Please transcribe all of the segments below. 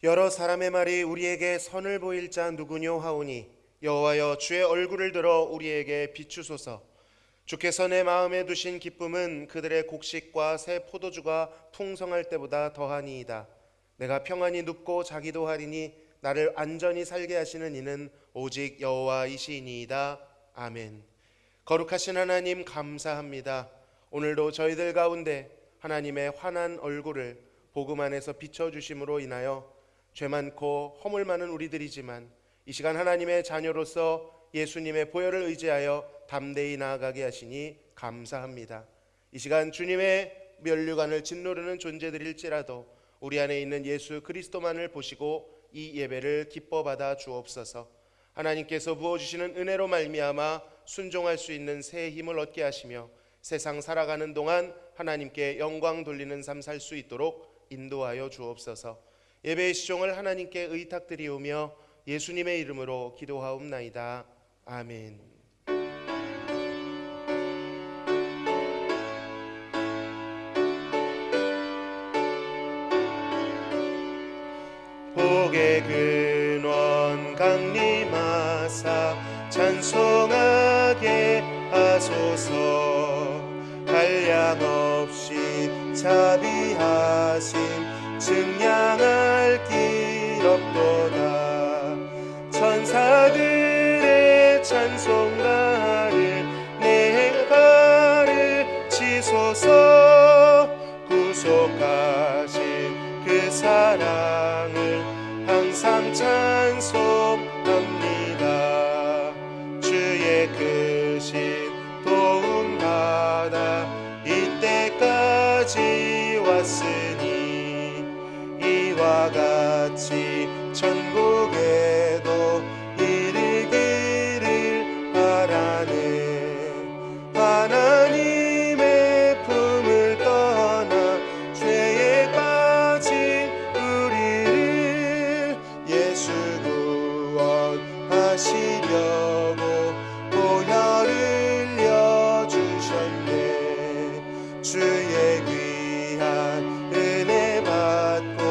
여러 사람의 말이 우리에게 선을 보일 자 누구뇨 하오니 여호와여 주의 얼굴을 들어 우리에게 비추소서. 주께서 내 마음에 두신 기쁨은 그들의 곡식과 새 포도주가 풍성할 때보다 더하니이다. 내가 평안히 눕고 자기도 하리니 나를 안전히 살게 하시는 이는 오직 여호와이시니이다. 아멘. 거룩하신 하나님 감사합니다. 오늘도 저희들 가운데 하나님의 환한 얼굴을 복음 안에서 비춰주심으로 인하여 죄 많고 허물 많은 우리들이지만 이 시간 하나님의 자녀로서 예수님의 보혈을 의지하여 담대히 나아가게 하시니 감사합니다. 이 시간 주님의 면류관을 짓누르는 존재들일지라도 우리 안에 있는 예수 그리스도만을 보시고 이 예배를 기뻐 받아 주옵소서. 하나님께서 부어주시는 은혜로 말미암아 순종할 수 있는 새 힘을 얻게 하시며 세상 살아가는 동안 하나님께 영광 돌리는 삶 살 수 있도록 인도하여 주옵소서. 예배의 시종을 하나님께 의탁드리오며 예수님의 이름으로 기도하옵나이다. 아멘. 복의 근원 강림하사 찬송하게 하소서. 한량없이 자비하심 증량할 길 없도다. 천사들의 찬송가를 내 가르치소서. 구속하신 그 사랑을 항상 찬송합니다. 주의 크신 도움 받아 이때까지 왔으니 이와 같이 천국에도 이르기를 바라네. 하나님의 품을 떠나 죄에 빠진 우리를 예수 구원하시려고 보혈 흘려주셨네. 주의 귀한 은혜 받고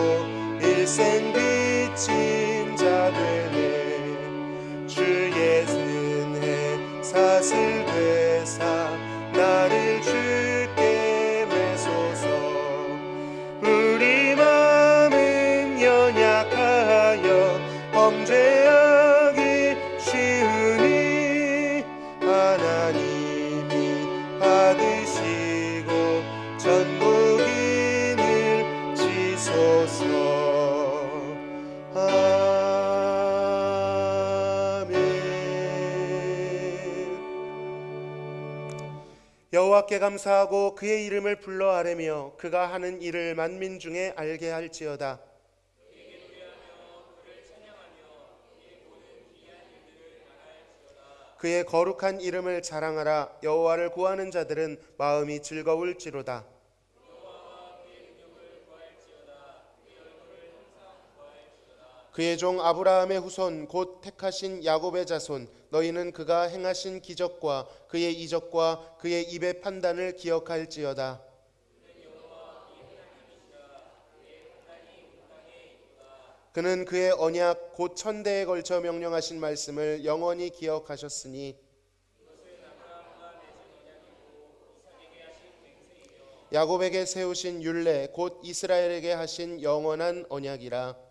일생 빚진 자 되네. 주의 은혜 사슬 되사 나를 주께 매소서. 우리 마음은 연약하여 범죄하기 쉬우니 하나님이 받으시고 전부인을 지소서. 여호와께 감사하고 그의 이름을 불러 아뢰며 그가 하는 일을 만민 중에 알게 할지어다. 그의 거룩한 이름을 자랑하라. 여호와를 구하는 자들은 마음이 즐거울지로다. 그의 종 아브라함의 후손 곧 택하신 야곱의 자손 너희는 그가 행하신 기적과 그의 이적과 그의 입의 판단을 기억할지어다. 그는 그의 언약 곧 천대에 걸쳐 명령하신 말씀을 영원히 기억하셨으니 야곱에게 세우신 율례 곧 이스라엘에게 하신 영원한 언약이라.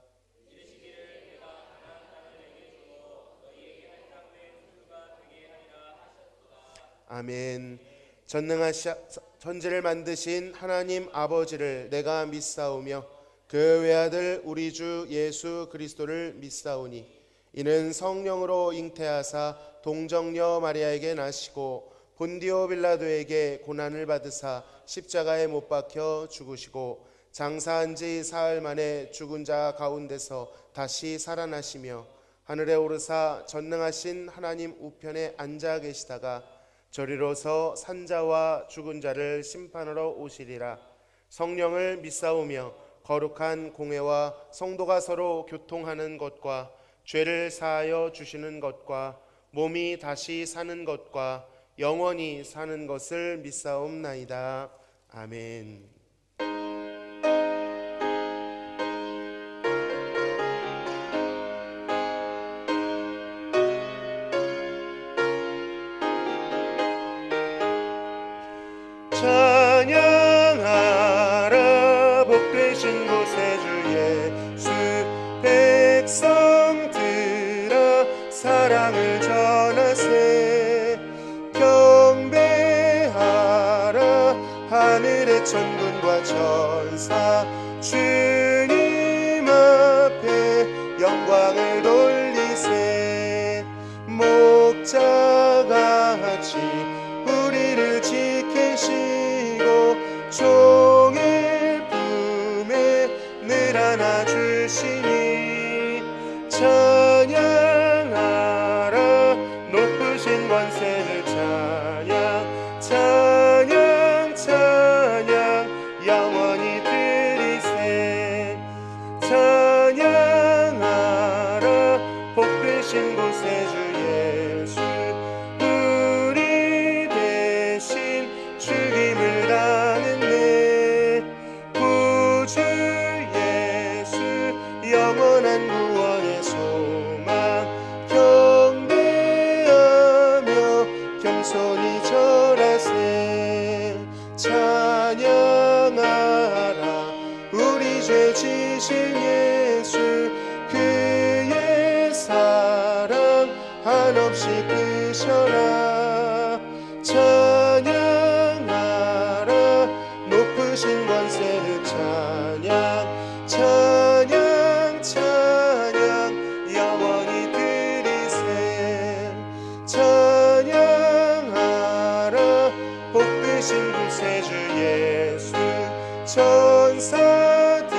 아멘. 전능하사 천지를 만드신 하나님 아버지를 내가 믿사오며 그 외아들 우리 주 예수 그리스도를 믿사오니 이는 성령으로 잉태하사 동정녀 마리아에게 나시고 본디오 빌라도에게 고난을 받으사 십자가에 못 박혀 죽으시고 장사한 지 사흘 만에 죽은 자 가운데서 다시 살아나시며 하늘에 오르사 전능하신 하나님 우편에 앉아 계시다가 저리로서 산자와 죽은 자를 심판하러 오시리라. 성령을 믿사오며 거룩한 공회와 성도가 서로 교통하는 것과 죄를 사하여 주시는 것과 몸이 다시 사는 것과 영원히 사는 것을 믿사옵나이다. 아멘. 하늘의 천군과 천사 주님 앞에 영광을 돌리세. 목자같이 우리를 지키시고 종일 품에 늘 안아주시니 찬양하라 높으신 권세를 찬양 찬양 찬양 영원히 드리세. 찬양하라 복되신 곳에 주 예수 우리 대신 죽임을 당했네. 구주 예수 영원한 구원의 소망 경배하며 겸손히 절하세. 찬양하라 우리 죄 지신 예수 그의 사랑 한없이 크셔라. 찬양하라 높으신 권세를 찬양 찬양 찬양 영원히 드리세. 찬양하라 복되신 구세주 예수 천사들아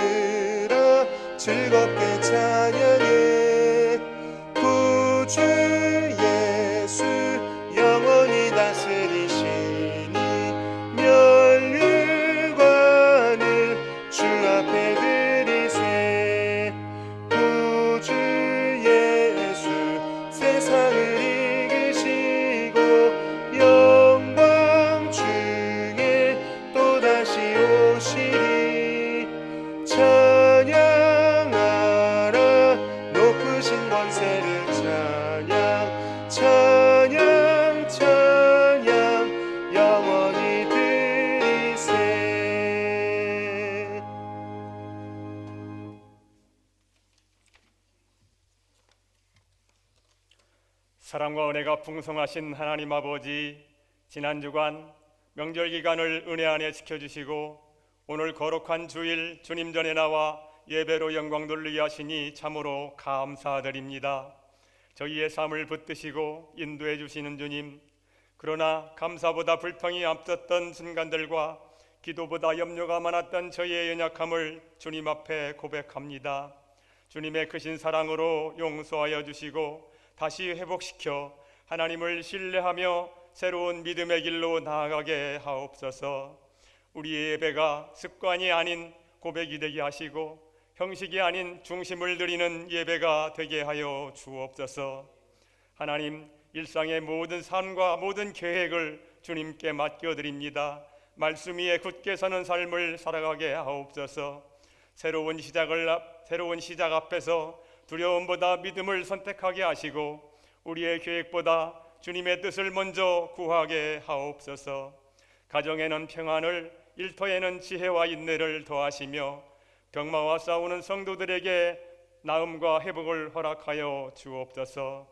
즐겁게 찬양해. 구주 예수 영원히 다스리시니 면류관을 주 앞에 드리세. 구주 예수 세상을 이기시고 영광 중에 또다시 오시리. 찬양하라 높으신 권세를 찬양 찬양 찬양 영원히 드리세. 사랑과 은혜가 풍성하신 하나님 아버지, 지난 주간 명절 기간을 은혜 안에 지켜주시고 오늘 거룩한 주일 주님 전에 나와 예배로 영광 돌리게 하시니 참으로 감사드립니다. 저희의 삶을 붙드시고 인도해 주시는 주님, 그러나 감사보다 불평이 앞섰던 순간들과 기도보다 염려가 많았던 저희의 연약함을 주님 앞에 고백합니다. 주님의 크신 사랑으로 용서하여 주시고 다시 회복시켜 하나님을 신뢰하며 새로운 믿음의 길로 나아가게 하옵소서. 우리의 예배가 습관이 아닌 고백이 되게 하시고 형식이 아닌 중심을 드리는 예배가 되게 하여 주옵소서. 하나님, 일상의 모든 삶과 모든 계획을 주님께 맡겨드립니다. 말씀 위에 굳게 서는 삶을 살아가게 하옵소서. 새로운 시작 앞에서 두려움보다 믿음을 선택하게 하시고 우리의 계획보다 주님의 뜻을 먼저 구하게 하옵소서. 가정에는 평안을, 일터에는 지혜와 인내를 더하시며 병마와 싸우는 성도들에게 나음과 회복을 허락하여 주옵소서.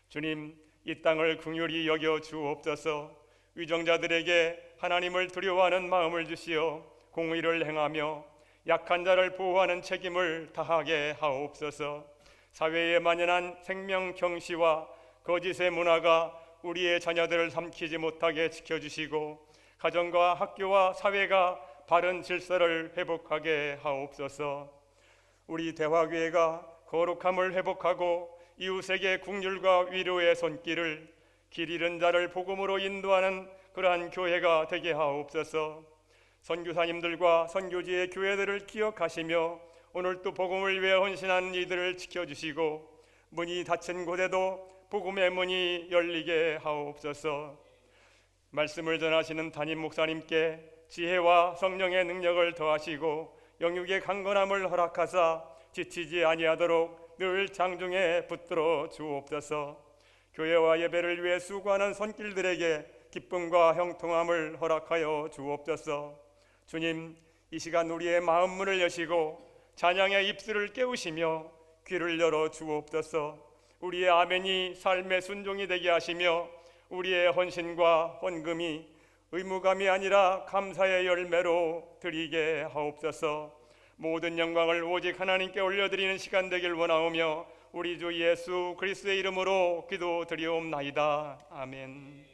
주님, 이 땅을 긍휼히 여겨 주옵소서. 위정자들에게 하나님을 두려워하는 마음을 주시어 공의를 행하며 약한 자를 보호하는 책임을 다하게 하옵소서. 사회에 만연한 생명 경시와 거짓의 문화가 우리의 자녀들을 삼키지 못하게 지켜주시고 가정과 학교와 사회가 바른 질서를 회복하게 하옵소서. 우리 대화교회가 거룩함을 회복하고 이웃에게 긍휼과 위로의 손길을, 길 잃은 자를 복음으로 인도하는 그러한 교회가 되게 하옵소서. 선교사님들과 선교지의 교회들을 기억하시며 오늘 또 복음을 위해 헌신하는 이들을 지켜주시고 문이 닫힌 곳에도 복음의 문이 열리게 하옵소서. 말씀을 전하시는 담임 목사님께 지혜와 성령의 능력을 더하시고 영육의 강건함을 허락하사 지치지 아니하도록 늘 장중에 붙들어 주옵소서. 교회와 예배를 위해 수고하는 손길들에게 기쁨과 형통함을 허락하여 주옵소서. 주님, 이 시간 우리의 마음 문을 여시고 찬양의 입술을 깨우시며 귀를 열어 주옵소서. 우리의 아멘이 삶의 순종이 되게 하시며 우리의 헌신과 헌금이 의무감이 아니라 감사의 열매로 드리게 하옵소서. 모든 영광을 오직 하나님께 올려드리는 시간 되길 원하오며 우리 주 예수 그리스도의 이름으로 기도드리옵나이다. 아멘.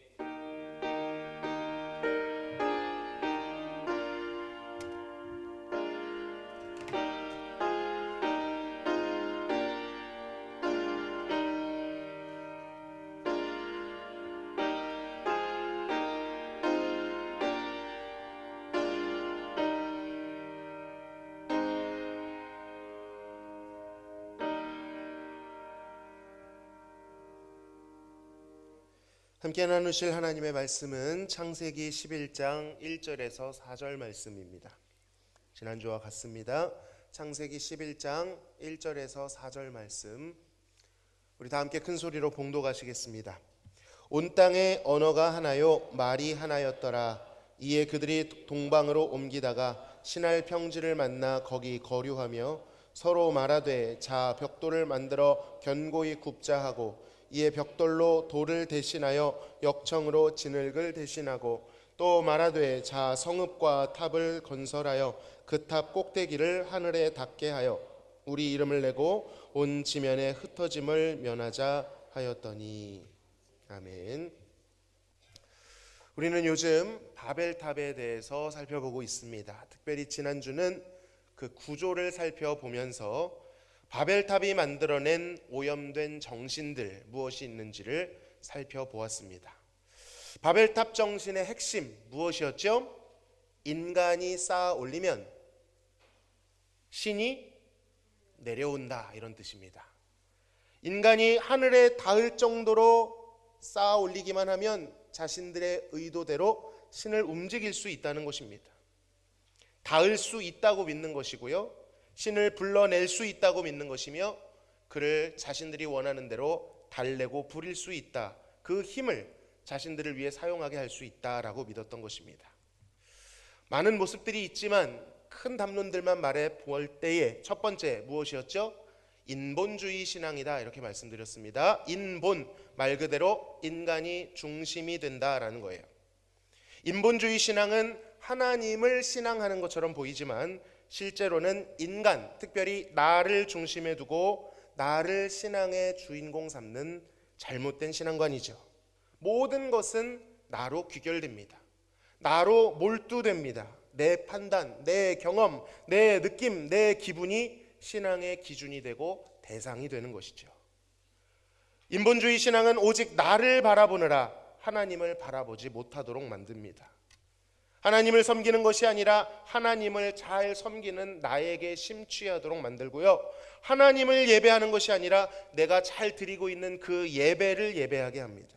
함께 나누실 하나님의 말씀은 창세기 11장 1절에서 4절 말씀입니다. 지난주와 같습니다. 창세기 11장 1절에서 4절 말씀, 우리 다 함께 큰 소리로 봉독하시겠습니다. 온 땅에 언어가 하나요 말이 하나였더라. 이에 그들이 동방으로 옮기다가 신할 평지를 만나 거기 거류하며 서로 말하되 자 벽돌을 만들어 견고히 굽자 하고, 이에 벽돌로 돌을 대신하여 역청으로 진흙을 대신하고, 또 말하되 자 성읍과 탑을 건설하여 그 탑 꼭대기를 하늘에 닿게 하여 우리 이름을 내고 온 지면에 흩어짐을 면하자 하였더니. 아멘. 우리는 요즘 바벨탑에 대해서 살펴보고 있습니다. 특별히 지난주는 그 구조를 살펴보면서 바벨탑이 만들어낸 오염된 정신들 무엇이 있는지를 살펴보았습니다. 바벨탑 정신의 핵심 무엇이었죠? 인간이 쌓아 올리면 신이 내려온다, 이런 뜻입니다. 인간이 하늘에 닿을 정도로 쌓아 올리기만 하면 자신들의 의도대로 신을 움직일 수 있다는 것입니다. 닿을 수 있다고 믿는 것이고요, 신을 불러낼 수 있다고 믿는 것이며, 그를 자신들이 원하는 대로 달래고 부릴 수 있다, 그 힘을 자신들을 위해 사용하게 할 수 있다라고 믿었던 것입니다. 많은 모습들이 있지만 큰 담론들만 말해 볼 때에 첫 번째 무엇이었죠? 인본주의 신앙이다, 이렇게 말씀드렸습니다. 인본, 말 그대로 인간이 중심이 된다라는 거예요. 인본주의 신앙은 하나님을 신앙하는 것처럼 보이지만 실제로는 인간, 특별히 나를 중심에 두고 나를 신앙의 주인공 삼는 잘못된 신앙관이죠. 모든 것은 나로 귀결됩니다. 나로 몰두됩니다. 내 판단, 내 경험, 내 느낌, 내 기분이 신앙의 기준이 되고 대상이 되는 것이죠. 인본주의 신앙은 오직 나를 바라보느라 하나님을 바라보지 못하도록 만듭니다. 하나님을 섬기는 것이 아니라 하나님을 잘 섬기는 나에게 심취하도록 만들고요, 하나님을 예배하는 것이 아니라 내가 잘 드리고 있는 그 예배를 예배하게 합니다.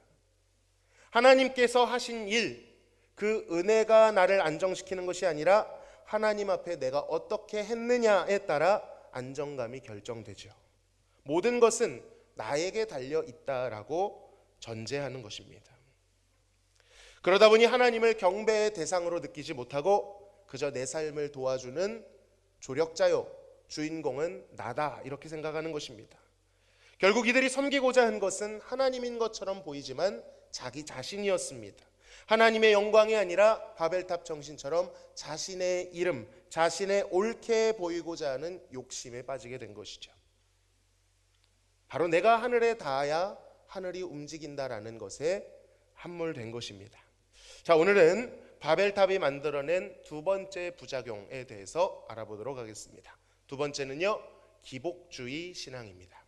하나님께서 하신 일, 그 은혜가 나를 안정시키는 것이 아니라 하나님 앞에 내가 어떻게 했느냐에 따라 안정감이 결정되죠. 모든 것은 나에게 달려 있다라고 전제하는 것입니다. 그러다 보니 하나님을 경배의 대상으로 느끼지 못하고 그저 내 삶을 도와주는 조력자요, 주인공은 나다, 이렇게 생각하는 것입니다. 결국 이들이 섬기고자 한 것은 하나님인 것처럼 보이지만 자기 자신이었습니다. 하나님의 영광이 아니라 바벨탑 정신처럼 자신의 이름, 자신의 옳게 보이고자 하는 욕심에 빠지게 된 것이죠. 바로 내가 하늘에 닿아야 하늘이 움직인다라는 것에 함몰된 것입니다. 자, 오늘은 바벨탑이 만들어낸 두 번째 부작용에 대해서 알아보도록 하겠습니다. 두 번째는요, 기복주의 신앙입니다.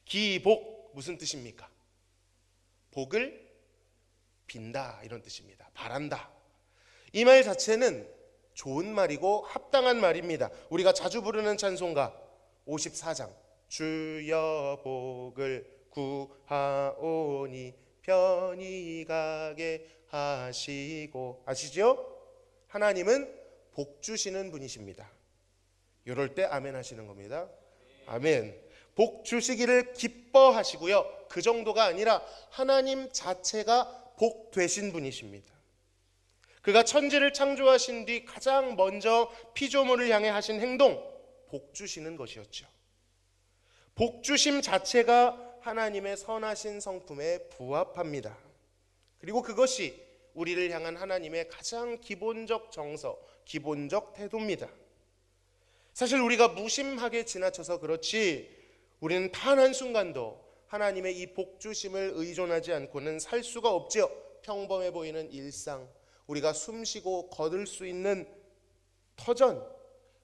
기복, 무슨 뜻입니까? 복을 빈다, 이런 뜻입니다. 바란다. 이 말 자체는 좋은 말이고 합당한 말입니다. 우리가 자주 부르는 찬송가 54장, 주여 복을 구하오니 편히 가게 하시고, 아시죠? 하나님은 복 주시는 분이십니다. 이럴 때 아멘 하시는 겁니다. 아멘. 복 주시기를 기뻐하시고요, 그 정도가 아니라 하나님 자체가 복 되신 분이십니다. 그가 천지를 창조하신 뒤 가장 먼저 피조물을 향해 하신 행동, 복 주시는 것이었죠. 복 주심 자체가 하나님의 선하신 성품에 부합합니다. 그리고 그것이 우리를 향한 하나님의 가장 기본적 정서, 기본적 태도입니다. 사실 우리가 무심하게 지나쳐서 그렇지 우리는 단 한순간도 하나님의 이 복주심을 의존하지 않고는 살 수가 없지요. 평범해 보이는 일상, 우리가 숨쉬고 거둘 수 있는 터전,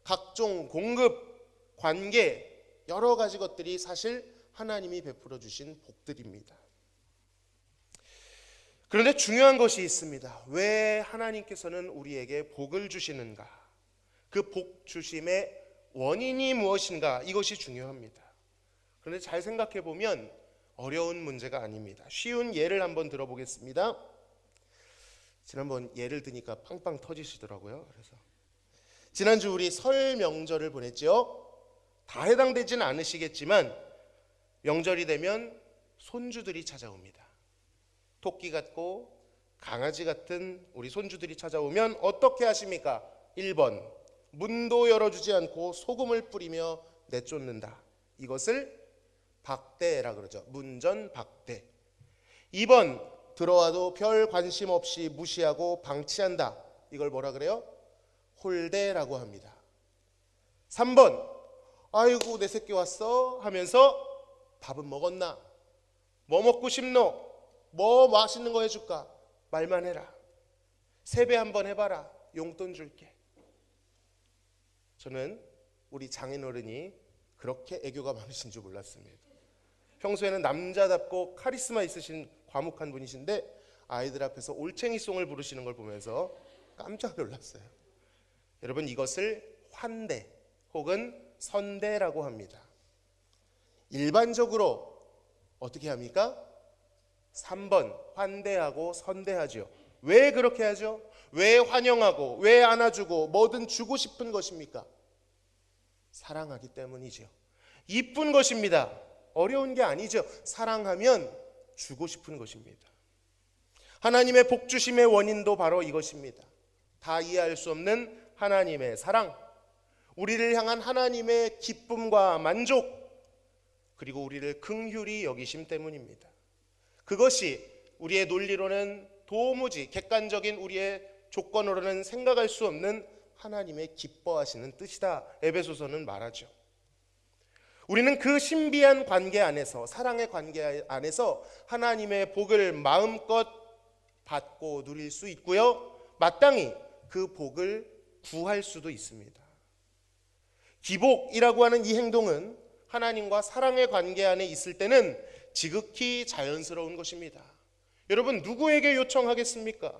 각종 공급, 관계, 여러 가지 것들이 사실 하나님이 베풀어 주신 복들입니다. 그런데 중요한 것이 있습니다. 왜 하나님께서는 우리에게 복을 주시는가? 그 복 주심의 원인이 무엇인가? 이것이 중요합니다. 그런데 잘 생각해 보면 어려운 문제가 아닙니다. 쉬운 예를 한번 들어보겠습니다. 지난번 예를 드니까 빵빵 터지시더라고요. 그래서 지난주 우리 설 명절을 보냈죠. 다 해당되지는 않으시겠지만 명절이 되면 손주들이 찾아옵니다. 토끼 같고 강아지 같은 우리 손주들이 찾아오면 어떻게 하십니까? 1번, 문도 열어주지 않고 소금을 뿌리며 내쫓는다. 이것을 박대라 그러죠. 문전박대. 2번, 들어와도 별 관심 없이 무시하고 방치한다. 이걸 뭐라 그래요? 홀대라고 합니다. 3번, 아이고 내 새끼 왔어 하면서 밥은 먹었나? 뭐 먹고 싶노? 뭐 맛있는 거 해줄까? 말만 해라. 세배 한번 해봐라. 용돈 줄게. 저는 우리 장인어른이 그렇게 애교가 많으신 줄 몰랐습니다. 평소에는 남자답고 카리스마 있으신 과묵한 분이신데 아이들 앞에서 올챙이송을 부르시는 걸 보면서 깜짝 놀랐어요. 여러분, 이것을 환대 혹은 선대라고 합니다. 일반적으로 어떻게 합니까? 3번, 환대하고 선대하죠. 왜 그렇게 하죠? 왜 환영하고 왜 안아주고 뭐든 주고 싶은 것입니까? 사랑하기 때문이죠. 이쁜 것입니다. 어려운 게 아니죠. 사랑하면 주고 싶은 것입니다. 하나님의 복주심의 원인도 바로 이것입니다. 다 이해할 수 없는 하나님의 사랑, 우리를 향한 하나님의 기쁨과 만족, 그리고 우리를 긍휼히 여기심 때문입니다. 그것이 우리의 논리로는 도무지 객관적인 우리의 조건으로는 생각할 수 없는 하나님의 기뻐하시는 뜻이다. 에베소서는 말하죠. 우리는 그 신비한 관계 안에서, 사랑의 관계 안에서 하나님의 복을 마음껏 받고 누릴 수 있고요, 마땅히 그 복을 구할 수도 있습니다. 기복이라고 하는 이 행동은 하나님과 사랑의 관계 안에 있을 때는 지극히 자연스러운 것입니다. 여러분, 누구에게 요청하겠습니까?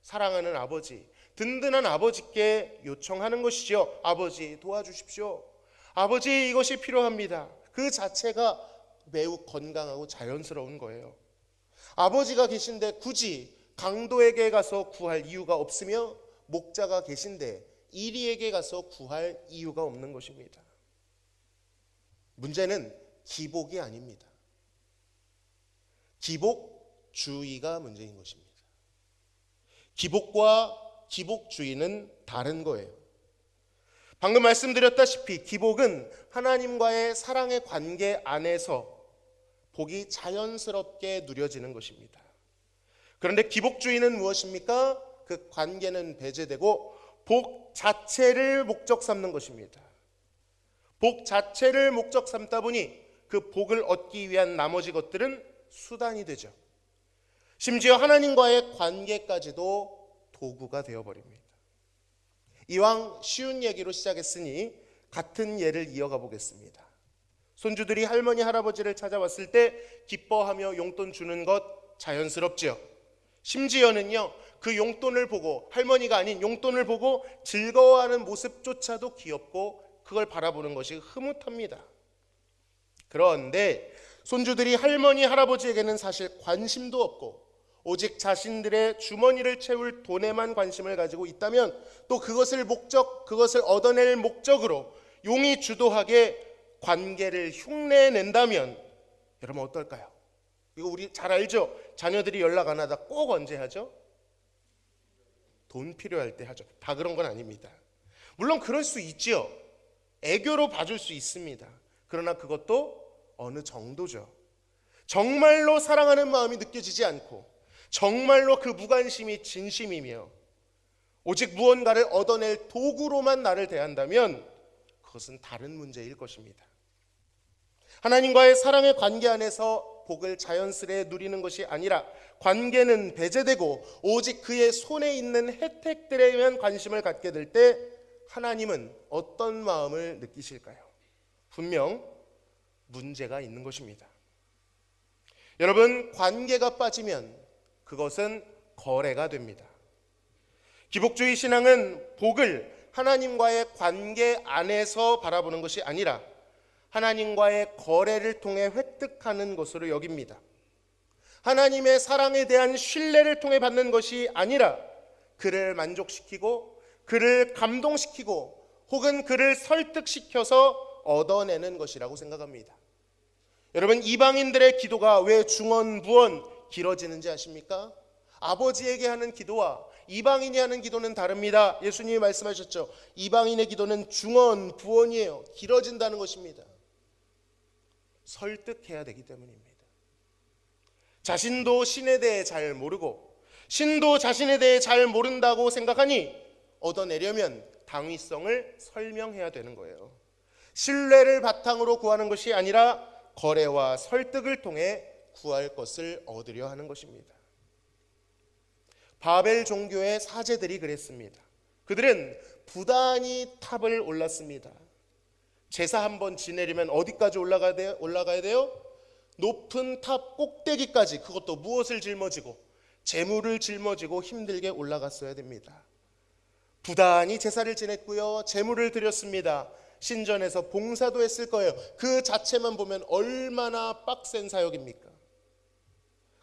사랑하는 아버지, 든든한 아버지께 요청하는 것이죠. 아버지 도와주십시오. 아버지 이것이 필요합니다. 그 자체가 매우 건강하고 자연스러운 거예요. 아버지가 계신데 굳이 강도에게 가서 구할 이유가 없으며 목자가 계신데 이리에게 가서 구할 이유가 없는 것입니다. 문제는 기복이 아닙니다. 기복주의가 문제인 것입니다. 기복과 기복주의는 다른 거예요. 방금 말씀드렸다시피 기복은 하나님과의 사랑의 관계 안에서 복이 자연스럽게 누려지는 것입니다. 그런데 기복주의는 무엇입니까? 그 관계는 배제되고 복 자체를 목적 삼는 것입니다. 복 자체를 목적 삼다 보니 그 복을 얻기 위한 나머지 것들은 수단이 되죠. 심지어 하나님과의 관계까지도 도구가 되어버립니다. 이왕 쉬운 얘기로 시작했으니 같은 예를 이어가 보겠습니다. 손주들이 할머니 할아버지를 찾아왔을 때 기뻐하며 용돈 주는 것 자연스럽죠. 심지어는요, 그 용돈을 보고, 할머니가 아닌 용돈을 보고 즐거워하는 모습조차도 귀엽고 그걸 바라보는 것이 흐뭇합니다. 그런데 손주들이 할머니 할아버지에게는 사실 관심도 없고 오직 자신들의 주머니를 채울 돈에만 관심을 가지고 있다면, 또 그것을 얻어낼 목적으로 용이 주도하게 관계를 흉내낸다면 여러분 어떨까요? 이거 우리 잘 알죠? 자녀들이 연락 안 하다 꼭 언제 하죠? 돈 필요할 때 하죠. 다 그런 건 아닙니다. 물론 그럴 수 있지요. 애교로 봐줄 수 있습니다. 그러나 그것도 어느 정도죠. 정말로 사랑하는 마음이 느껴지지 않고 정말로 그 무관심이 진심이며 오직 무언가를 얻어낼 도구로만 나를 대한다면 그것은 다른 문제일 것입니다. 하나님과의 사랑의 관계 안에서 복을 자연스레 누리는 것이 아니라 관계는 배제되고 오직 그의 손에 있는 혜택들에만 관심을 갖게 될 때 하나님은 어떤 마음을 느끼실까요? 분명 문제가 있는 것입니다. 여러분, 관계가 빠지면 그것은 거래가 됩니다. 기복주의 신앙은 복을 하나님과의 관계 안에서 바라보는 것이 아니라 하나님과의 거래를 통해 획득하는 것으로 여깁니다. 하나님의 사랑에 대한 신뢰를 통해 받는 것이 아니라 그를 만족시키고 그를 감동시키고 혹은 그를 설득시켜서 얻어내는 것이라고 생각합니다. 여러분, 이방인들의 기도가 왜 중언부언 길어지는지 아십니까? 아버지에게 하는 기도와 이방인이 하는 기도는 다릅니다. 예수님이 말씀하셨죠. 이방인의 기도는 중언부언이에요. 길어진다는 것입니다. 설득해야 되기 때문입니다. 자신도 신에 대해 잘 모르고 신도 자신에 대해 잘 모른다고 생각하니 얻어내려면 당위성을 설명해야 되는 거예요. 신뢰를 바탕으로 구하는 것이 아니라 거래와 설득을 통해 구할 것을 얻으려 하는 것입니다. 바벨 종교의 사제들이 그랬습니다. 그들은 부단히 탑을 올랐습니다. 제사 한번 지내려면 어디까지 올라가야 돼요? 높은 탑 꼭대기까지, 그것도 무엇을 짊어지고 재물을 짊어지고 힘들게 올라갔어야 됩니다. 부단히 제사를 지냈고요, 재물을 드렸습니다. 신전에서 봉사도 했을 거예요. 그 자체만 보면 얼마나 빡센 사역입니까?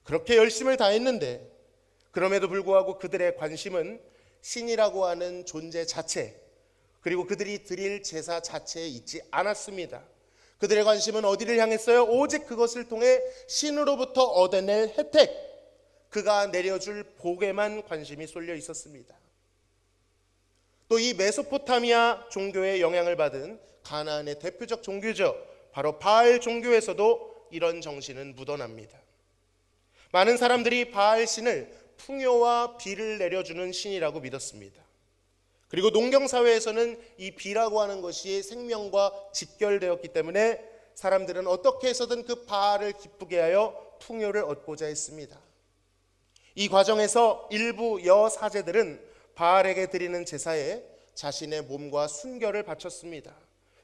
그렇게 열심을 다했는데 그럼에도 불구하고 그들의 관심은 신이라고 하는 존재 자체, 그리고 그들이 드릴 제사 자체에 있지 않았습니다. 그들의 관심은 어디를 향했어요? 오직 그것을 통해 신으로부터 얻어낼 혜택, 그가 내려줄 복에만 관심이 쏠려 있었습니다. 또 이 메소포타미아 종교의 영향을 받은 가나안의 대표적 종교죠. 바로 바알 종교에서도 이런 정신은 묻어납니다. 많은 사람들이 바알 신을 풍요와 비를 내려주는 신이라고 믿었습니다. 그리고 농경사회에서는 이 비라고 하는 것이 생명과 직결되었기 때문에 사람들은 어떻게 해서든 그 바알을 기쁘게 하여 풍요를 얻고자 했습니다. 이 과정에서 일부 여사제들은 바알에게 드리는 제사에 자신의 몸과 순결을 바쳤습니다.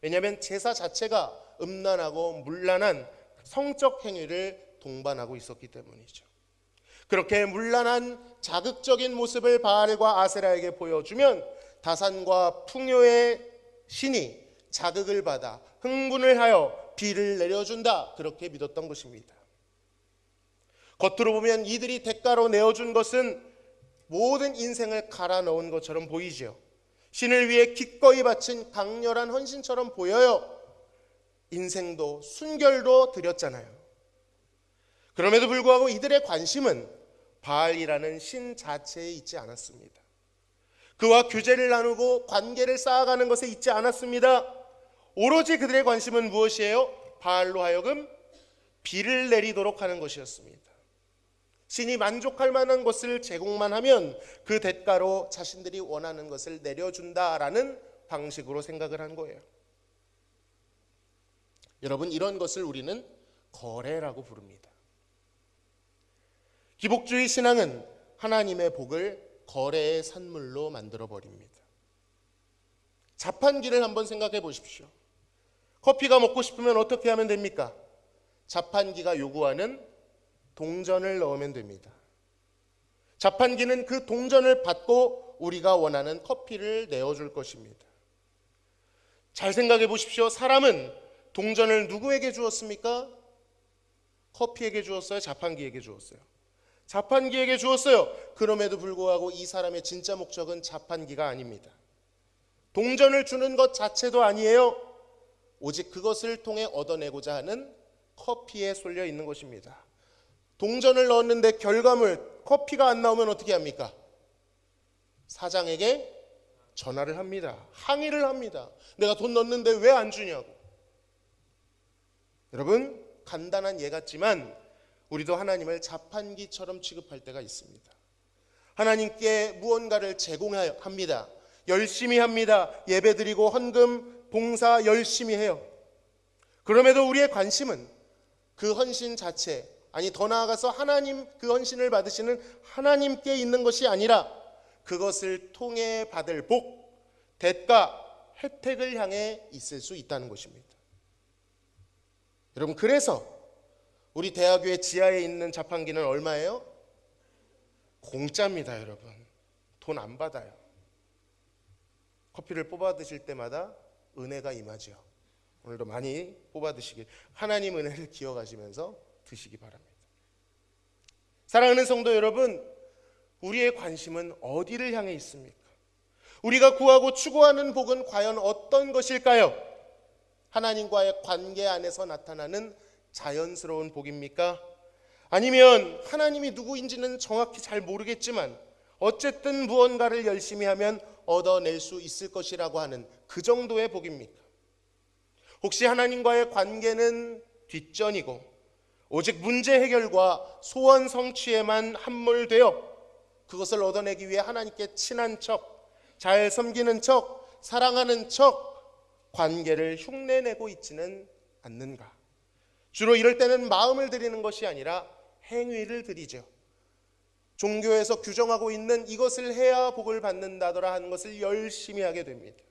왜냐하면 제사 자체가 음란하고 문란한 성적 행위를 동반하고 있었기 때문이죠. 그렇게 문란한 자극적인 모습을 바알과 아세라에게 보여주면 다산과 풍요의 신이 자극을 받아 흥분을 하여 비를 내려준다, 그렇게 믿었던 것입니다. 겉으로 보면 이들이 대가로 내어준 것은 모든 인생을 갈아 넣은 것처럼 보이죠. 신을 위해 기꺼이 바친 강렬한 헌신처럼 보여요. 인생도 순결도 드렸잖아요. 그럼에도 불구하고 이들의 관심은 바알이라는 신 자체에 있지 않았습니다. 그와 교제를 나누고 관계를 쌓아가는 것에 있지 않았습니다. 오로지 그들의 관심은 무엇이에요? 바알로 하여금 비를 내리도록 하는 것이었습니다. 신이 만족할 만한 것을 제공만 하면 그 대가로 자신들이 원하는 것을 내려준다라는 방식으로 생각을 한 거예요. 여러분, 이런 것을 우리는 거래라고 부릅니다. 기복주의 신앙은 하나님의 복을 거래의 산물로 만들어버립니다. 자판기를 한번 생각해 보십시오. 커피가 먹고 싶으면 어떻게 하면 됩니까? 자판기가 요구하는 동전을 넣으면 됩니다. 자판기는 그 동전을 받고 우리가 원하는 커피를 내어줄 것입니다. 잘 생각해 보십시오. 사람은 동전을 누구에게 주었습니까? 커피에게 주었어요? 자판기에게 주었어요? 자판기에게 주었어요. 그럼에도 불구하고 이 사람의 진짜 목적은 자판기가 아닙니다. 동전을 주는 것 자체도 아니에요. 오직 그것을 통해 얻어내고자 하는 커피에 쏠려 있는 것입니다. 동전을 넣었는데 결과물 커피가 안 나오면 어떻게 합니까? 사장에게 전화를 합니다. 항의를 합니다. 내가 돈 넣었는데 왜 안 주냐고. 여러분, 간단한 예 같지만 우리도 하나님을 자판기처럼 취급할 때가 있습니다. 하나님께 무언가를 제공합니다. 열심히 합니다. 예배드리고 헌금, 봉사 열심히 해요. 그럼에도 우리의 관심은 그 헌신 자체, 아니 더 나아가서 하나님 그 헌신을 받으시는 하나님께 있는 것이 아니라 그것을 통해 받을 복, 대가, 혜택을 향해 있을 수 있다는 것입니다. 여러분, 그래서 우리 대학교의 지하에 있는 자판기는 얼마예요? 공짜입니다. 여러분, 돈 안 받아요. 커피를 뽑아 드실 때마다 은혜가 임하죠. 오늘도 많이 뽑아 드시길, 하나님 은혜를 기억하시면서 드시기 바랍니다. 사랑하는 성도 여러분, 우리의 관심은 어디를 향해 있습니까? 우리가 구하고 추구하는 복은 과연 어떤 것일까요? 하나님과의 관계 안에서 나타나는 자연스러운 복입니까? 아니면 하나님이 누구인지는 정확히 잘 모르겠지만 어쨌든 무언가를 열심히 하면 얻어낼 수 있을 것이라고 하는 그 정도의 복입니까? 혹시 하나님과의 관계는 뒷전이고 오직 문제 해결과 소원 성취에만 함몰되어 그것을 얻어내기 위해 하나님께 친한 척, 잘 섬기는 척, 사랑하는 척 관계를 흉내내고 있지는 않는가? 주로 이럴 때는 마음을 드리는 것이 아니라 행위를 드리죠. 종교에서 규정하고 있는 이것을 해야 복을 받는다더라 하는 것을 열심히 하게 됩니다.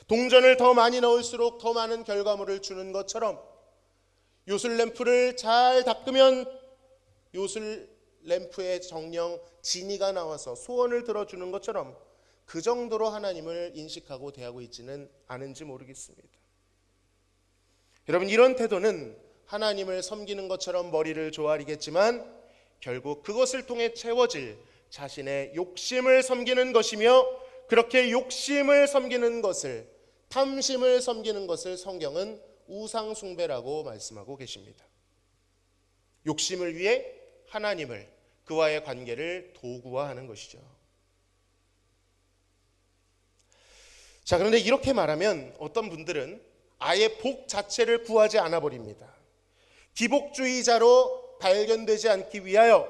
동전을 더 많이 넣을수록 더 많은 결과물을 주는 것처럼 요술 램프를 잘 닦으면 요술 램프의 정령 진이가 나와서 소원을 들어주는 것처럼 그 정도로 하나님을 인식하고 대하고 있지는 않은지 모르겠습니다. 여러분, 이런 태도는 하나님을 섬기는 것처럼 머리를 조아리겠지만 결국 그것을 통해 채워질 자신의 욕심을 섬기는 것이며, 그렇게 욕심을 섬기는 것을, 탐심을 섬기는 것을 성경은 우상숭배라고 말씀하고 계십니다. 욕심을 위해 하나님을, 그와의 관계를 도구화하는 것이죠. 자, 그런데 이렇게 말하면 어떤 분들은 아예 복 자체를 구하지 않아 버립니다. 기복주의자로 발견되지 않기 위하여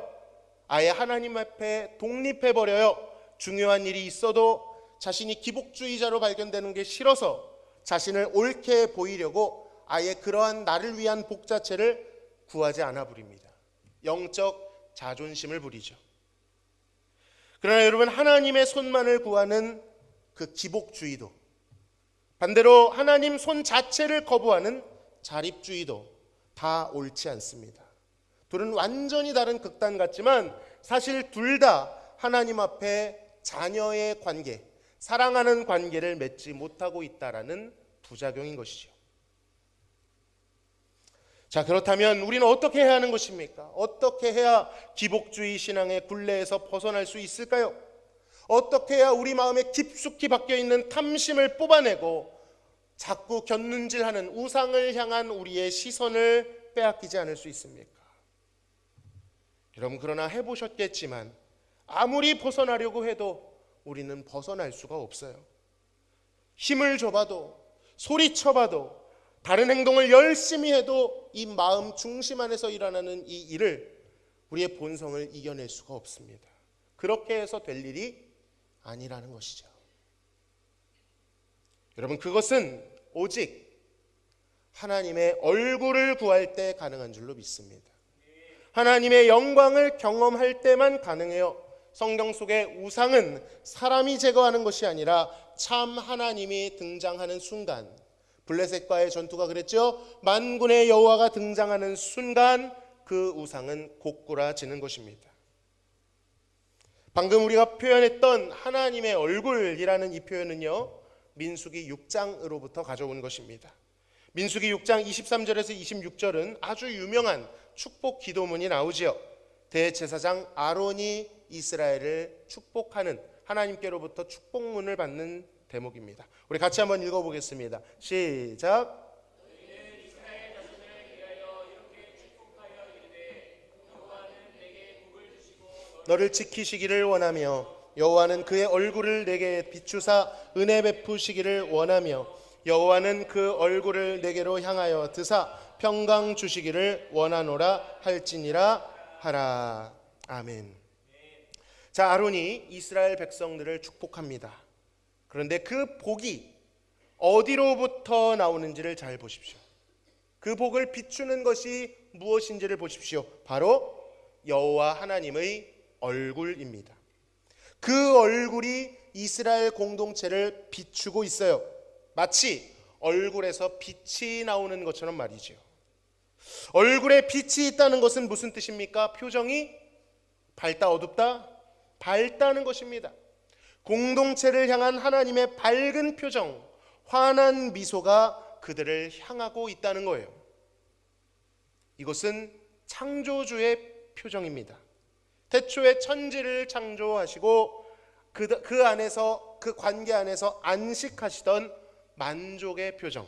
아예 하나님 앞에 독립해 버려요. 중요한 일이 있어도 자신이 기복주의자로 발견되는 게 싫어서 자신을 옳게 보이려고 아예 그러한 나를 위한 복 자체를 구하지 않아 부립니다. 영적 자존심을 부리죠. 그러나 여러분, 하나님의 손만을 구하는 그 기복주의도, 반대로 하나님 손 자체를 거부하는 자립주의도 다 옳지 않습니다. 둘은 완전히 다른 극단 같지만 사실 둘 다 하나님 앞에 자녀의 관계, 사랑하는 관계를 맺지 못하고 있다라는 부작용인 것이죠. 자, 그렇다면 우리는 어떻게 해야 하는 것입니까? 어떻게 해야 기복주의 신앙의 굴레에서 벗어날 수 있을까요? 어떻게 해야 우리 마음에 깊숙이 박혀있는 탐심을 뽑아내고 자꾸 곁눈질하는 우상을 향한 우리의 시선을 빼앗기지 않을 수 있습니까? 여러분, 그러나 해보셨겠지만 아무리 벗어나려고 해도 우리는 벗어날 수가 없어요. 힘을 줘봐도, 소리쳐봐도, 다른 행동을 열심히 해도 이 마음 중심 안에서 일어나는 이 일을, 우리의 본성을 이겨낼 수가 없습니다. 그렇게 해서 될 일이 아니라는 것이죠. 여러분, 그것은 오직 하나님의 얼굴을 구할 때 가능한 줄로 믿습니다. 하나님의 영광을 경험할 때만 가능해요. 성경 속의 우상은 사람이 제거하는 것이 아니라 참 하나님이 등장하는 순간, 블레셋과의 전투가 그랬죠. 만군의 여호와가 등장하는 순간 그 우상은 고꾸라지는 것입니다. 방금 우리가 표현했던 하나님의 얼굴이라는 이 표현은요, 민수기 6장으로부터 가져온 것입니다. 민수기 6장 23절에서 26절은 아주 유명한 축복 기도문이 나오지요. 대제사장 아론이 이스라엘을 축복하는, 하나님께로부터 축복문을 받는 대목입니다. 우리 같이 한번 읽어보겠습니다. 시작. 너를 지키시기를 원하며 여호와는 그의 얼굴을 내게 비추사 은혜 베푸시기를 원하며 여호와는 그 얼굴을 내게로 향하여 드사 평강 주시기를 원하노라 할지니라 하라. 아멘. 자, 아론이 이스라엘 백성들을 축복합니다. 그런데 그 복이 어디로부터 나오는지를 잘 보십시오. 그 복을 비추는 것이 무엇인지를 보십시오. 바로 여호와 하나님의 얼굴입니다. 그 얼굴이 이스라엘 공동체를 비추고 있어요. 마치 얼굴에서 빛이 나오는 것처럼 말이죠. 얼굴에 빛이 있다는 것은 무슨 뜻입니까? 표정이 밝다 어둡다? 밝다는 것입니다. 공동체를 향한 하나님의 밝은 표정, 환한 미소가 그들을 향하고 있다는 거예요. 이것은 창조주의 표정입니다. 태초에 천지를 창조하시고 그 안에서, 그 관계 안에서 안식하시던 만족의 표정,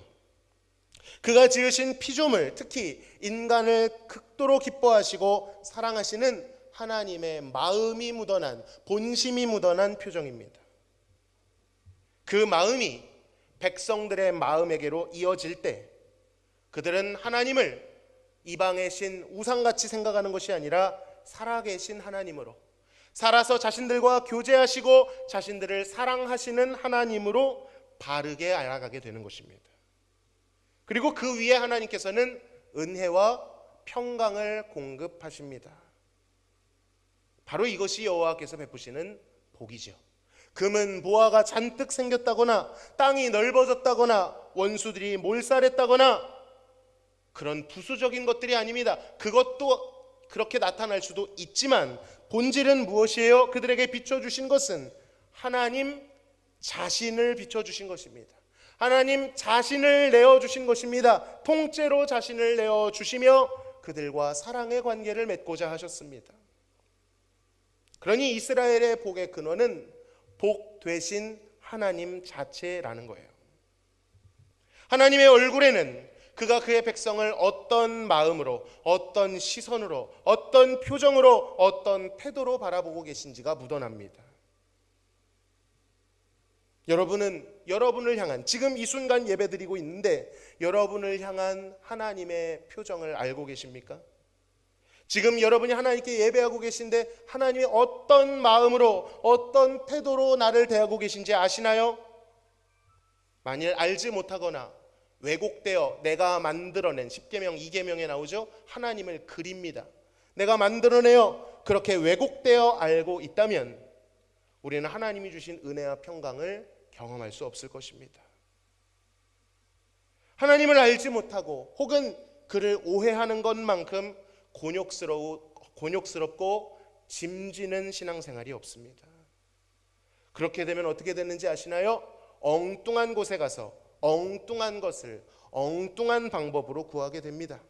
그가 지으신 피조물, 특히 인간을 극도로 기뻐하시고 사랑하시는 하나님의 마음이 묻어난, 본심이 묻어난 표정입니다. 그 마음이 백성들의 마음에게로 이어질 때 그들은 하나님을 이방의 신, 우상같이 생각하는 것이 아니라 살아계신 하나님으로, 살아서 자신들과 교제하시고 자신들을 사랑하시는 하나님으로 바르게 알아가게 되는 것입니다. 그리고 그 위에 하나님께서는 은혜와 평강을 공급하십니다. 바로 이것이 여호와께서 베푸시는 복이죠. 금은 보화가 잔뜩 생겼다거나 땅이 넓어졌다거나 원수들이 몰살했다거나 그런 부수적인 것들이 아닙니다. 그것도 그렇게 나타날 수도 있지만 본질은 무엇이에요? 그들에게 비춰주신 것은 하나님 자신을 비춰주신 것입니다. 하나님 자신을 내어주신 것입니다. 통째로 자신을 내어주시며 그들과 사랑의 관계를 맺고자 하셨습니다. 그러니 이스라엘의 복의 근원은 복 되신 하나님 자체라는 거예요. 하나님의 얼굴에는 그가 그의 백성을 어떤 마음으로, 어떤 시선으로, 어떤 표정으로, 어떤 태도로 바라보고 계신지가 묻어납니다. 여러분은 여러분을 향한, 지금 이 순간 예배드리고 있는데 여러분을 향한 하나님의 표정을 알고 계십니까? 지금 여러분이 하나님께 예배하고 계신데 하나님이 어떤 마음으로, 어떤 태도로 나를 대하고 계신지 아시나요? 만일 알지 못하거나 왜곡되어 내가 만들어낸 10계명, 2계명에 나오죠. 하나님을 그립니다. 내가 만들어내어 그렇게 왜곡되어 알고 있다면 우리는 하나님이 주신 은혜와 평강을 경험할 수 없을 것입니다. 하나님을 알지 못하고 혹은 그를 오해하는 것만큼 곤욕스럽고 짐지는 신앙생활이 없습니다. 그렇게 되면 어떻게 되는지 아시나요? 엉뚱한 곳에 가서 엉뚱한 것을 엉뚱한 방법으로 구하게 됩니다.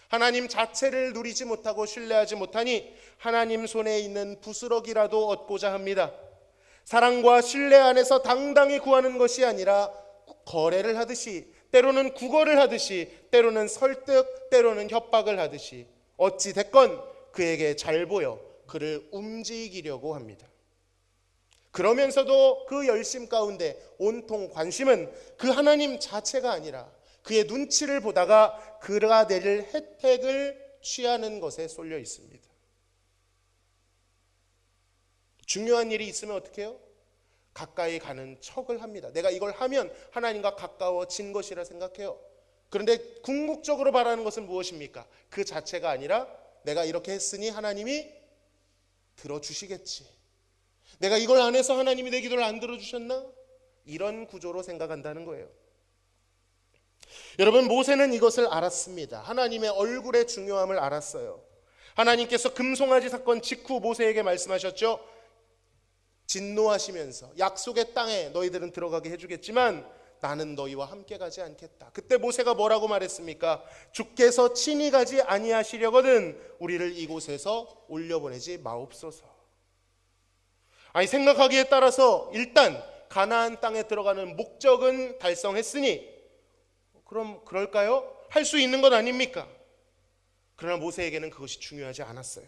하나님 자체를 누리지 못하고 신뢰하지 못하니 하나님 손에 있는 부스러기라도 얻고자 합니다. 사랑과 신뢰 안에서 당당히 구하는 것이 아니라 거래를 하듯이, 때로는 구걸을 하듯이, 때로는 설득, 때로는 협박을 하듯이 어찌 됐건 그에게 잘 보여 그를 움직이려고 합니다. 그러면서도 그 열심 가운데 온통 관심은 그 하나님 자체가 아니라 그의 눈치를 보다가 그가 내릴 혜택을 취하는 것에 쏠려 있습니다. 중요한 일이 있으면 어떻게 해요? 가까이 가는 척을 합니다. 내가 이걸 하면 하나님과 가까워진 것이라 생각해요. 그런데 궁극적으로 바라는 것은 무엇입니까? 그 자체가 아니라 내가 이렇게 했으니 하나님이 들어주시겠지. 내가 이걸 안 해서 하나님이 내 기도를 안 들어주셨나? 이런 구조로 생각한다는 거예요. 여러분, 모세는 이것을 알았습니다. 하나님의 얼굴의 중요함을 알았어요. 하나님께서 금송아지 사건 직후 모세에게 말씀하셨죠. 진노하시면서 약속의 땅에 너희들은 들어가게 해주겠지만 나는 너희와 함께 가지 않겠다. 그때 모세가 뭐라고 말했습니까? 주께서 친히 가지 아니하시려거든 우리를 이곳에서 올려보내지 마옵소서. 아니, 생각하기에 따라서 일단 가나안 땅에 들어가는 목적은 달성했으니 그럼 그럴까요? 할 수 있는 것 아닙니까? 그러나 모세에게는 그것이 중요하지 않았어요.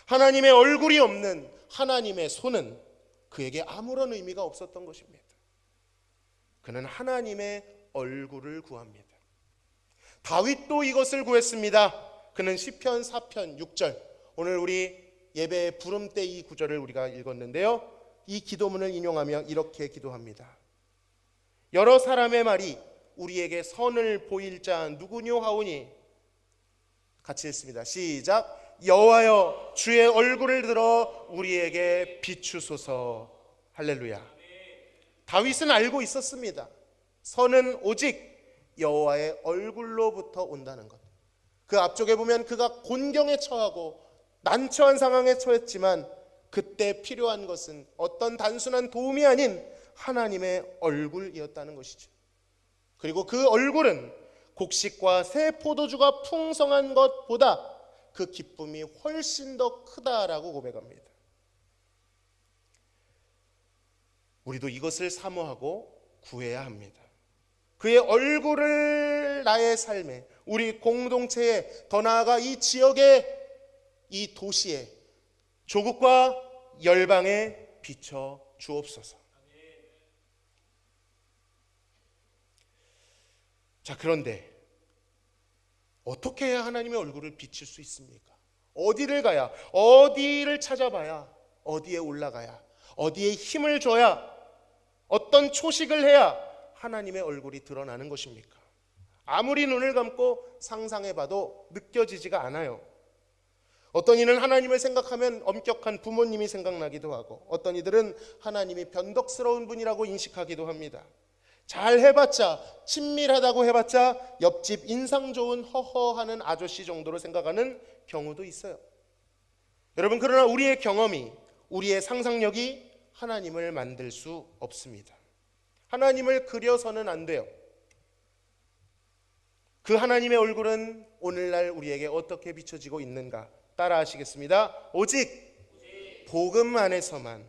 하나님의 얼굴이 없는 하나님의 손은 그에게 아무런 의미가 없었던 것입니다. 그는 하나님의 얼굴을 구합니다. 다윗도 이것을 구했습니다. 그는 시편 4편 6절, 오늘 우리 예배 부름 때 이 구절을 우리가 읽었는데요, 이 기도문을 인용하며 이렇게 기도합니다. 여러 사람의 말이 우리에게 선을 보일 자 누구뇨 하오니, 같이 읽습니다. 시작. 여호와여 주의 얼굴을 들어 우리에게 비추소서. 할렐루야. 다윗은 알고 있었습니다. 선은 오직 여호와의 얼굴로부터 온다는 것. 그 앞쪽에 보면 그가 곤경에 처하고 난처한 상황에 처했지만 그때 필요한 것은 어떤 단순한 도움이 아닌 하나님의 얼굴이었다는 것이죠. 그리고 그 얼굴은 곡식과 새 포도주가 풍성한 것보다 그 기쁨이 훨씬 더 크다라고 고백합니다. 우리도 이것을 사모하고 구해야 합니다. 그의 얼굴을 나의 삶에, 우리 공동체에, 더 나아가 이 지역에, 이 도시에, 조국과 열방에 비춰 주옵소서. 자, 그런데 어떻게 해야 하나님의 얼굴을 비칠 수 있습니까? 어디를 가야, 어디를 찾아봐야, 어디에 올라가야, 어디에 힘을 줘야, 어떤 초식을 해야 하나님의 얼굴이 드러나는 것입니까? 아무리 눈을 감고 상상해봐도 느껴지지가 않아요. 어떤 이는 하나님을 생각하면 엄격한 부모님이 생각나기도 하고, 어떤 이들은 하나님이 변덕스러운 분이라고 인식하기도 합니다. 잘 해봤자, 친밀하다고 해봤자 옆집 인상 좋은 허허하는 아저씨 정도로 생각하는 경우도 있어요. 여러분, 그러나 우리의 경험이, 우리의 상상력이 하나님을 만들 수 없습니다. 하나님을 그려서는 안 돼요. 그 하나님의 얼굴은 오늘날 우리에게 어떻게 비춰지고 있는가? 따라 하시겠습니다. 오직 복음 안에서만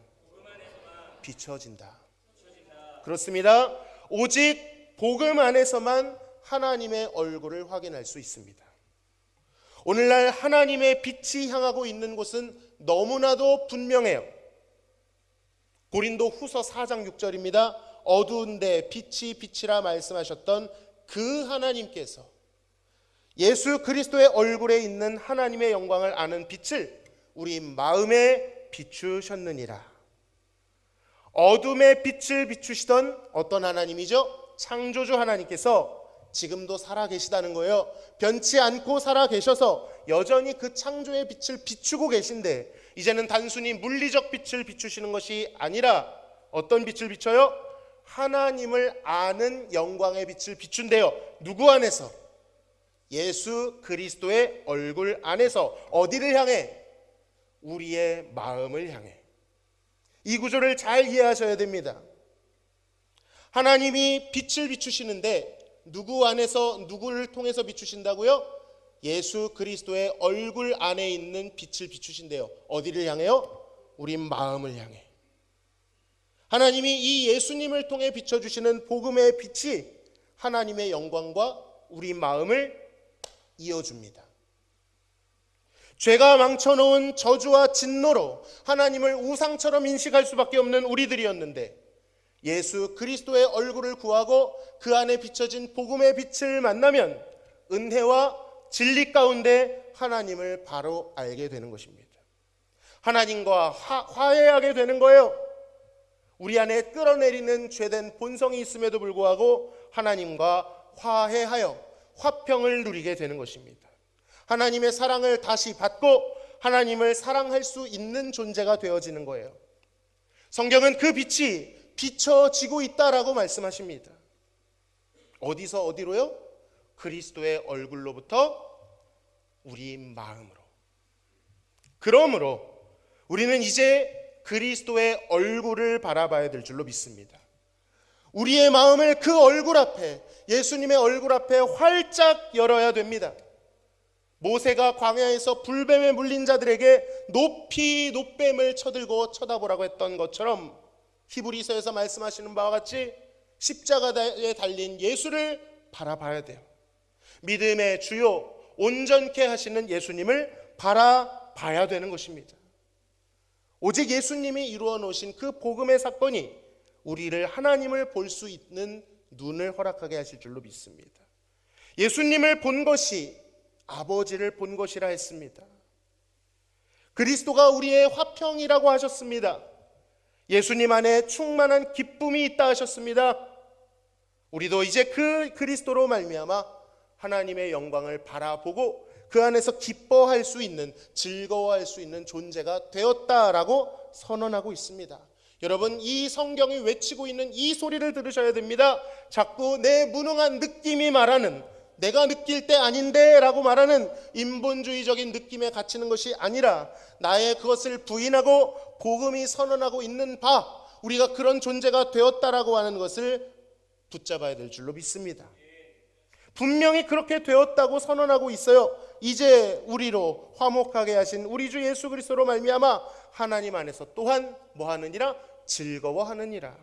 비춰진다. 그렇습니다. 오직 복음 안에서만 하나님의 얼굴을 확인할 수 있습니다. 오늘날 하나님의 빛이 향하고 있는 곳은 너무나도 분명해요. 고린도 후서 4장 6절입니다. 어두운데 빛이 빛이라 말씀하셨던 그 하나님께서 예수 그리스도의 얼굴에 있는 하나님의 영광을 아는 빛을 우리 마음에 비추셨느니라. 어둠의 빛을 비추시던 어떤 하나님이죠? 창조주 하나님께서 지금도 살아 계시다는 거예요. 변치 않고 살아 계셔서 여전히 그 창조의 빛을 비추고 계신데, 이제는 단순히 물리적 빛을 비추시는 것이 아니라 어떤 빛을 비춰요? 하나님을 아는 영광의 빛을 비춘대요. 누구 안에서? 예수 그리스도의 얼굴 안에서. 어디를 향해? 우리의 마음을 향해. 이 구조를 잘 이해하셔야 됩니다. 하나님이 빛을 비추시는데 누구 안에서, 누구를 통해서 비추신다고요? 예수 그리스도의 얼굴 안에 있는 빛을 비추신대요. 어디를 향해요? 우리 마음을 향해. 하나님이 이 예수님을 통해 비춰주시는 복음의 빛이 하나님의 영광과 우리 마음을 이어줍니다. 죄가 망쳐놓은 저주와 진노로 하나님을 우상처럼 인식할 수밖에 없는 우리들이었는데, 예수 그리스도의 얼굴을 구하고 그 안에 비춰진 복음의 빛을 만나면 은혜와 진리 가운데 하나님을 바로 알게 되는 것입니다. 하나님과 화해하게 되는 거예요. 우리 안에 끌어내리는 죄된 본성이 있음에도 불구하고 하나님과 화해하여 화평을 누리게 되는 것입니다. 하나님의 사랑을 다시 받고 하나님을 사랑할 수 있는 존재가 되어지는 거예요. 성경은 그 빛이 비춰지고 있다라고 말씀하십니다. 어디서 어디로요? 그리스도의 얼굴로부터 우리 마음으로. 그러므로 우리는 이제 그리스도의 얼굴을 바라봐야 될 줄로 믿습니다. 우리의 마음을 그 얼굴 앞에, 예수님의 얼굴 앞에 활짝 열어야 됩니다. 모세가 광야에서 불뱀에 물린 자들에게 높이 높뱀을 쳐들고 쳐다보라고 했던 것처럼 히브리서에서 말씀하시는 바와 같이 십자가에 달린 예수를 바라봐야 돼요. 믿음의 주요, 온전케 하시는 예수님을 바라봐야 되는 것입니다. 오직 예수님이 이루어 놓으신 그 복음의 사건이 우리를 하나님을 볼 수 있는 눈을 허락하게 하실 줄로 믿습니다. 예수님을 본 것이 아버지를 본 것이라 했습니다. 그리스도가 우리의 화평이라고 하셨습니다. 예수님 안에 충만한 기쁨이 있다 하셨습니다. 우리도 이제 그 그리스도로 말미암아 하나님의 영광을 바라보고 그 안에서 기뻐할 수 있는, 즐거워할 수 있는 존재가 되었다라고 선언하고 있습니다. 여러분, 이 성경이 외치고 있는 이 소리를 들으셔야 됩니다. 자꾸 내 무능한 느낌이 말하는, 내가 느낄 때 아닌데 라고 말하는 인본주의적인 느낌에 갇히는 것이 아니라 나의 그것을 부인하고 복음이 선언하고 있는 바, 우리가 그런 존재가 되었다라고 하는 것을 붙잡아야 될 줄로 믿습니다. 분명히 그렇게 되었다고 선언하고 있어요. 이제 우리로 화목하게 하신 우리 주 예수 그리스도로 말미암아 하나님 안에서 또한 뭐 하느니라? 즐거워하느니라.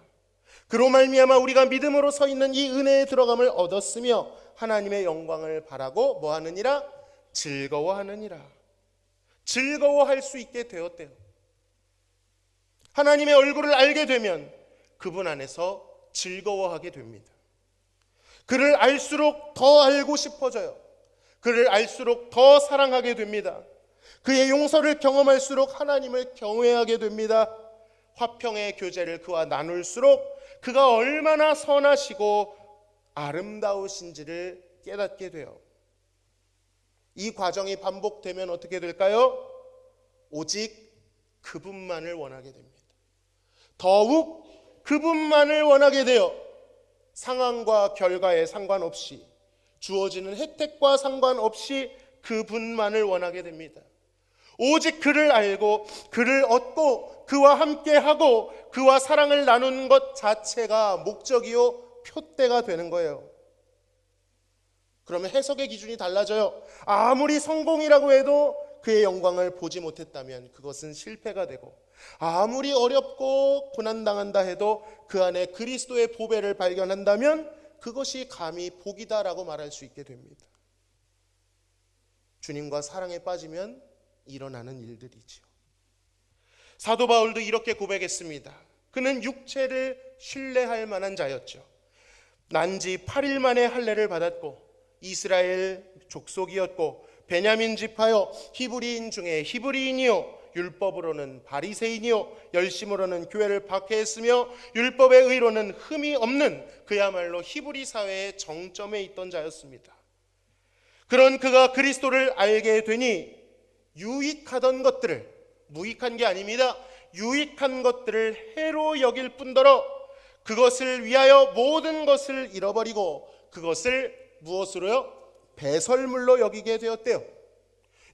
그로 말미암아 우리가 믿음으로 서 있는 이 은혜의 들어감을 얻었으며 하나님의 영광을 바라고 뭐 하느니라? 즐거워하느니라. 즐거워할 수 있게 되었대요. 하나님의 얼굴을 알게 되면 그분 안에서 즐거워하게 됩니다. 그를 알수록 더 알고 싶어져요. 그를 알수록 더 사랑하게 됩니다. 그의 용서를 경험할수록 하나님을 경외하게 됩니다. 화평의 교제를 그와 나눌수록 그가 얼마나 선하시고 아름다우신지를 깨닫게 돼요. 이 과정이 반복되면 어떻게 될까요? 오직 그분만을 원하게 됩니다. 더욱 그분만을 원하게 돼요. 상황과 결과에 상관없이, 주어지는 혜택과 상관없이 그분만을 원하게 됩니다. 오직 그를 알고 그를 얻고 그와 함께하고 그와 사랑을 나누는 것 자체가 목적이요 표대가 되는 거예요. 그러면 해석의 기준이 달라져요. 아무리 성공이라고 해도 그의 영광을 보지 못했다면 그것은 실패가 되고, 아무리 어렵고 고난당한다 해도 그 안에 그리스도의 보배를 발견한다면 그것이 감히 복이다라고 말할 수 있게 됩니다. 주님과 사랑에 빠지면 일어나는 일들이지요. 사도 바울도 이렇게 고백했습니다. 그는 육체를 신뢰할 만한 자였죠. 난지 8일 만에 할례를 받았고 이스라엘 족속이었고 베냐민 지파요 히브리인 중에 히브리인이요 율법으로는 바리새인이요 열심으로는 교회를 박해했으며 율법의 의로는 흠이 없는 그야말로 히브리 사회의 정점에 있던 자였습니다. 그런 그가 그리스도를 알게 되니 유익하던 것들을, 무익한 게 아닙니다, 유익한 것들을 해로 여길 뿐더러 그것을 위하여 모든 것을 잃어버리고 그것을 무엇으로요? 배설물로 여기게 되었대요.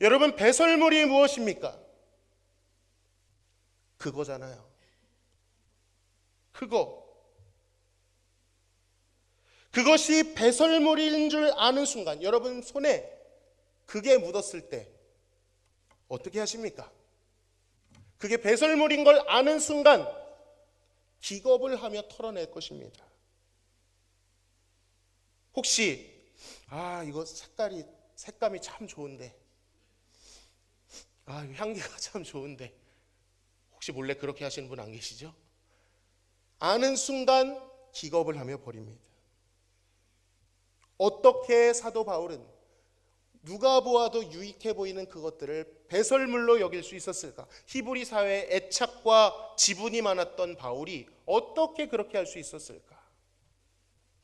여러분, 배설물이 무엇입니까? 그거잖아요. 그것이 배설물인 줄 아는 순간, 여러분 손에 그게 묻었을 때 어떻게 하십니까? 그게 배설물인 걸 아는 순간 기겁을 하며 털어낼 것입니다. 혹시 이거 색감이 참 좋은데, 이거 향기가 참 좋은데, 혹시 몰래 그렇게 하시는 분 안 계시죠? 아는 순간 기겁을 하며 버립니다. 어떻게 사도 바울은 누가 보아도 유익해 보이는 그것들을 배설물로 여길 수 있었을까? 히브리 사회에 애착과 지분이 많았던 바울이 어떻게 그렇게 할 수 있었을까?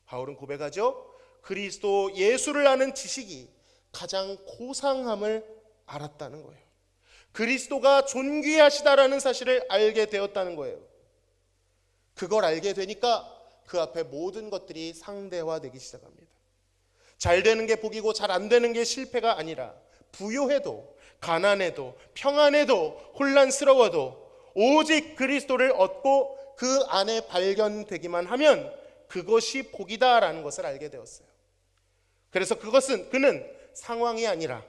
바울은 고백하죠. 그리스도 예수를 아는 지식이 가장 고상함을 알았다는 거예요. 그리스도가 존귀하시다라는 사실을 알게 되었다는 거예요. 그걸 알게 되니까 그 앞에 모든 것들이 상대화되기 시작합니다. 잘 되는 게 복이고 잘 안 되는 게 실패가 아니라, 부요해도 가난해도 평안해도 혼란스러워도 오직 그리스도를 얻고 그 안에 발견되기만 하면 그것이 복이다라는 것을 알게 되었어요. 그래서 그는 상황이 아니라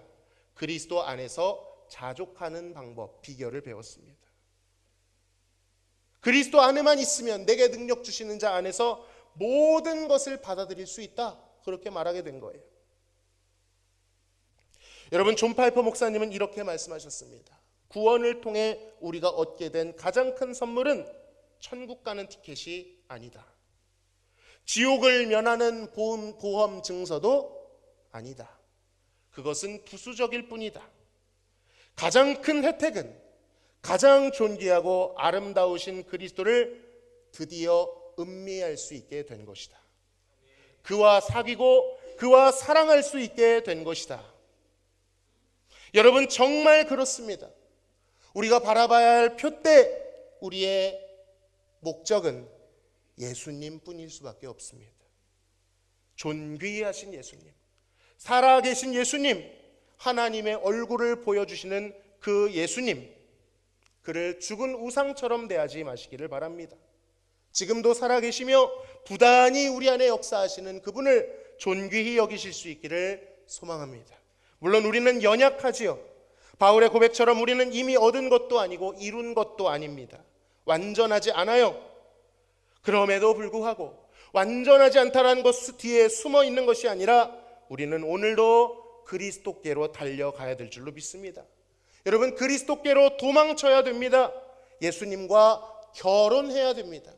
그리스도 안에서 자족하는 방법, 비결을 배웠습니다. 그리스도 안에만 있으면, 내게 능력 주시는 자 안에서 모든 것을 받아들일 수 있다, 그렇게 말하게 된 거예요. 여러분, 존 파이퍼 목사님은 이렇게 말씀하셨습니다. 구원을 통해 우리가 얻게 된 가장 큰 선물은 천국 가는 티켓이 아니다. 지옥을 면하는 보험 증서도 아니다. 그것은 부수적일 뿐이다. 가장 큰 혜택은 가장 존귀하고 아름다우신 그리스도를 드디어 음미할 수 있게 된 것이다. 그와 사귀고 그와 사랑할 수 있게 된 것이다. 여러분, 정말 그렇습니다. 우리가 바라봐야 할 표대, 우리의 목적은 예수님 뿐일 수밖에 없습니다. 존귀하신 예수님, 살아계신 예수님, 하나님의 얼굴을 보여주시는 그 예수님, 그를 죽은 우상처럼 대하지 마시기를 바랍니다. 지금도 살아계시며 부단히 우리 안에 역사하시는 그분을 존귀히 여기실 수 있기를 소망합니다. 물론 우리는 연약하지요. 바울의 고백처럼 우리는 이미 얻은 것도 아니고 이룬 것도 아닙니다. 완전하지 않아요. 그럼에도 불구하고 완전하지 않다는 것 뒤에 숨어 있는 것이 아니라 우리는 오늘도 그리스도께로 달려가야 될 줄로 믿습니다. 여러분, 그리스도께로 도망쳐야 됩니다. 예수님과 결혼해야 됩니다.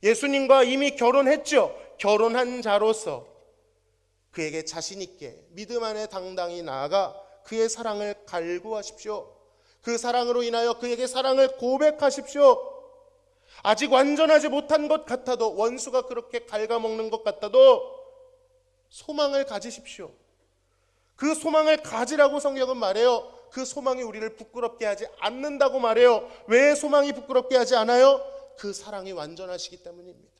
예수님과 이미 결혼했죠. 결혼한 자로서 그에게 자신 있게 믿음 안에 당당히 나아가 그의 사랑을 갈구하십시오. 그 사랑으로 인하여 그에게 사랑을 고백하십시오. 아직 완전하지 못한 것 같아도, 원수가 그렇게 갉아먹는 것 같아도 소망을 가지십시오. 그 소망을 가지라고 성경은 말해요. 그 소망이 우리를 부끄럽게 하지 않는다고 말해요. 왜 소망이 부끄럽게 하지 않아요? 그 사랑이 완전하시기 때문입니다.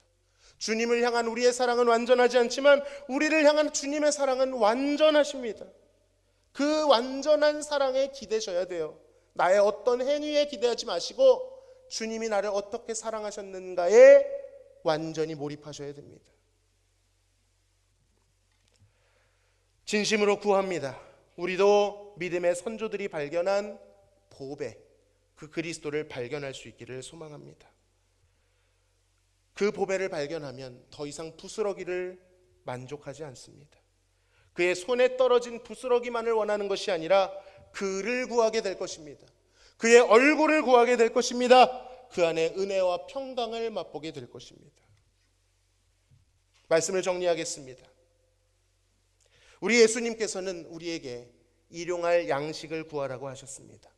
주님을 향한 우리의 사랑은 완전하지 않지만 우리를 향한 주님의 사랑은 완전하십니다. 그 완전한 사랑에 기대셔야 돼요. 나의 어떤 행위에 기대하지 마시고 주님이 나를 어떻게 사랑하셨는가에 완전히 몰입하셔야 됩니다. 진심으로 구합니다. 우리도 믿음의 선조들이 발견한 보배, 그 그리스도를 발견할 수 있기를 소망합니다. 그 보배를 발견하면 더 이상 부스러기를 만족하지 않습니다. 그의 손에 떨어진 부스러기만을 원하는 것이 아니라 그를 구하게 될 것입니다. 그의 얼굴을 구하게 될 것입니다. 그 안에 은혜와 평강을 맛보게 될 것입니다. 말씀을 정리하겠습니다. 우리 예수님께서는 우리에게 일용할 양식을 구하라고 하셨습니다.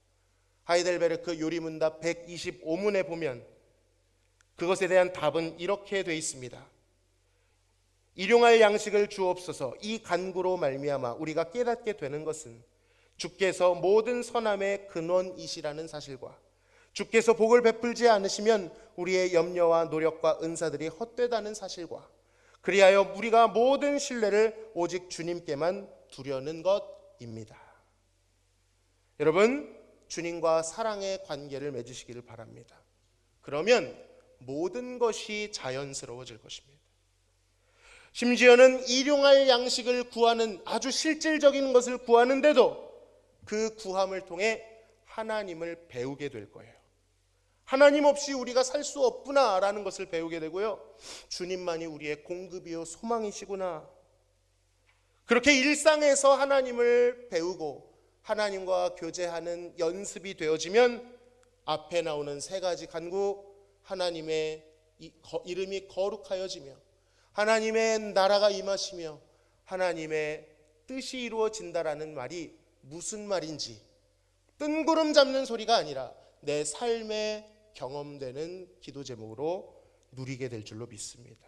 하이델베르크 요리문답 125문에 보면 그것에 대한 답은 이렇게 되어 있습니다. 일용할 양식을 주옵소서. 이 간구로 말미암아 우리가 깨닫게 되는 것은 주께서 모든 선함의 근원이시라는 사실과 주께서 복을 베풀지 않으시면 우리의 염려와 노력과 은사들이 헛되다는 사실과 그리하여 우리가 모든 신뢰를 오직 주님께만 두려는 것입니다. 여러분, 주님과 사랑의 관계를 맺으시기를 바랍니다. 그러면 모든 것이 자연스러워질 것입니다. 심지어는 일용할 양식을 구하는, 아주 실질적인 것을 구하는데도 그 구함을 통해 하나님을 배우게 될 거예요. 하나님 없이 우리가 살 수 없구나라는 것을 배우게 되고요. 주님만이 우리의 공급이요 소망이시구나. 그렇게 일상에서 하나님을 배우고 하나님과 교제하는 연습이 되어지면 앞에 나오는 세 가지 간구, 하나님의 이름이 거룩하여지며 하나님의 나라가 임하시며 하나님의 뜻이 이루어진다라는 말이 무슨 말인지 뜬구름 잡는 소리가 아니라 내 삶에 경험되는 기도 제목으로 누리게 될 줄로 믿습니다.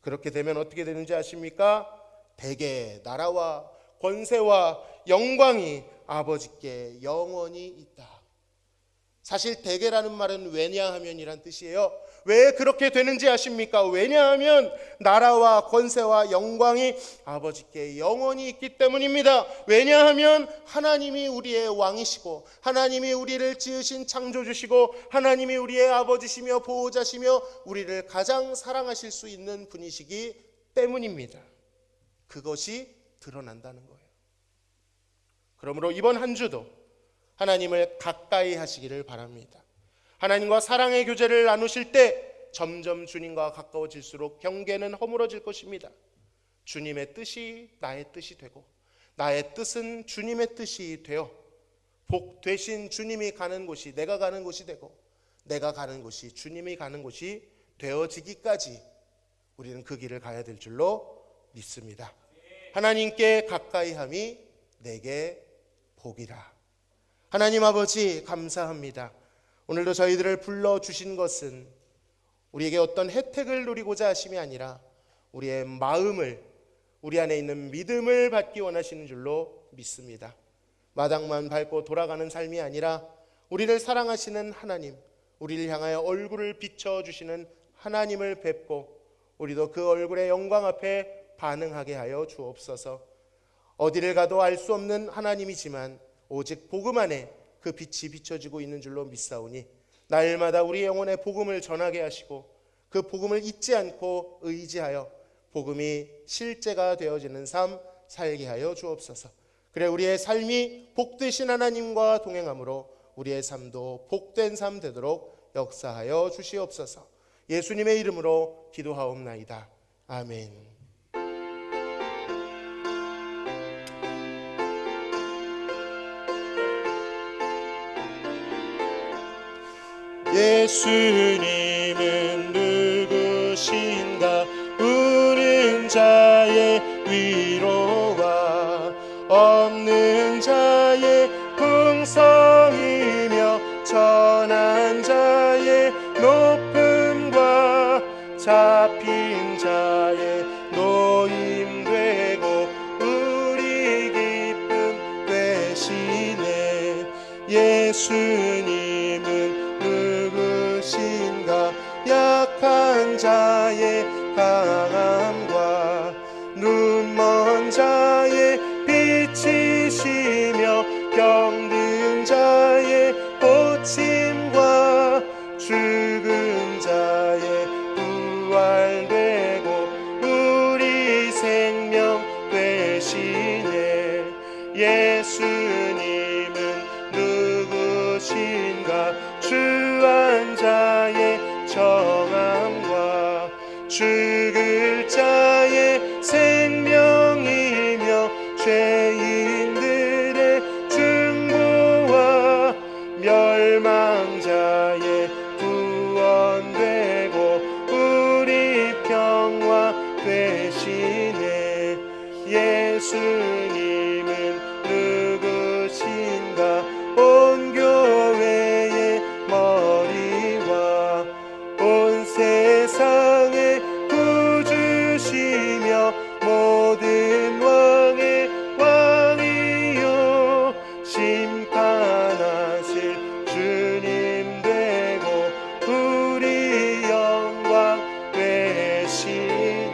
그렇게 되면 어떻게 되는지 아십니까? 대개 나라와 권세와 영광이 아버지께 영원히 있다. 사실 대개라는 말은 왜냐하면이란 뜻이에요. 왜 그렇게 되는지 아십니까? 왜냐하면 나라와 권세와 영광이 아버지께 영원히 있기 때문입니다. 왜냐하면 하나님이 우리의 왕이시고 하나님이 우리를 지으신 창조주시고 하나님이 우리의 아버지시며 보호자시며 우리를 가장 사랑하실 수 있는 분이시기 때문입니다. 그것이 드러난다는 거예요. 그러므로 이번 한 주도 하나님을 가까이 하시기를 바랍니다. 하나님과 사랑의 교제를 나누실 때 점점 주님과 가까워질수록 경계는 허물어질 것입니다. 주님의 뜻이 나의 뜻이 되고 나의 뜻은 주님의 뜻이 되어 복 되신 주님이 가는 곳이 내가 가는 곳이 되고 내가 가는 곳이 주님이 가는 곳이 되어지기까지 우리는 그 길을 가야 될 줄로 믿습니다. 하나님께 가까이함이 내게 복이라. 하나님 아버지 감사합니다. 오늘도 저희들을 불러주신 것은 우리에게 어떤 혜택을 누리고자 하심이 아니라 우리의 마음을, 우리 안에 있는 믿음을 받기 원하시는 줄로 믿습니다. 마당만 밟고 돌아가는 삶이 아니라 우리를 사랑하시는 하나님, 우리를 향하여 얼굴을 비춰주시는 하나님을 뵙고 우리도 그 얼굴의 영광 앞에 반응하게 하여 주옵소서. 어디를 가도 알 수 없는 하나님이지만 오직 복음 안에 그 빛이 비춰지고 있는 줄로 믿사오니 날마다 우리 영혼의 복음을 전하게 하시고 그 복음을 잊지 않고 의지하여 복음이 실제가 되어지는 삶 살게 하여 주옵소서. 그래 우리의 삶이 복되신 하나님과 동행함으로 우리의 삶도 복된 삶 되도록 역사하여 주시옵소서. 예수님의 이름으로 기도하옵나이다. 아멘. 예수님은 누구신가? 우는 자의 위로와 없는 자의 풍성이며 천한 자의 높음과 잡힌 자의 노임되고 우리 기쁨 되시네. 예수님은 누구신가? 약한 자의 강함과 눈먼 자의 빛이시며 병든 자의 고침과 죽은 자의 부활되고 우리 생명 되시네. 예수님은 누구신가? 주한 자의 정함과 죽을 자의 생명이며 죄인들의 중보와 멸망자의 구원되고 우리 평화 되시네. 예수님은 누구신가? 온 교회의 머리와 온 세상의 구주시며 모든 왕의 왕이요 심판하실 주님 되고 우리 영광 되시네.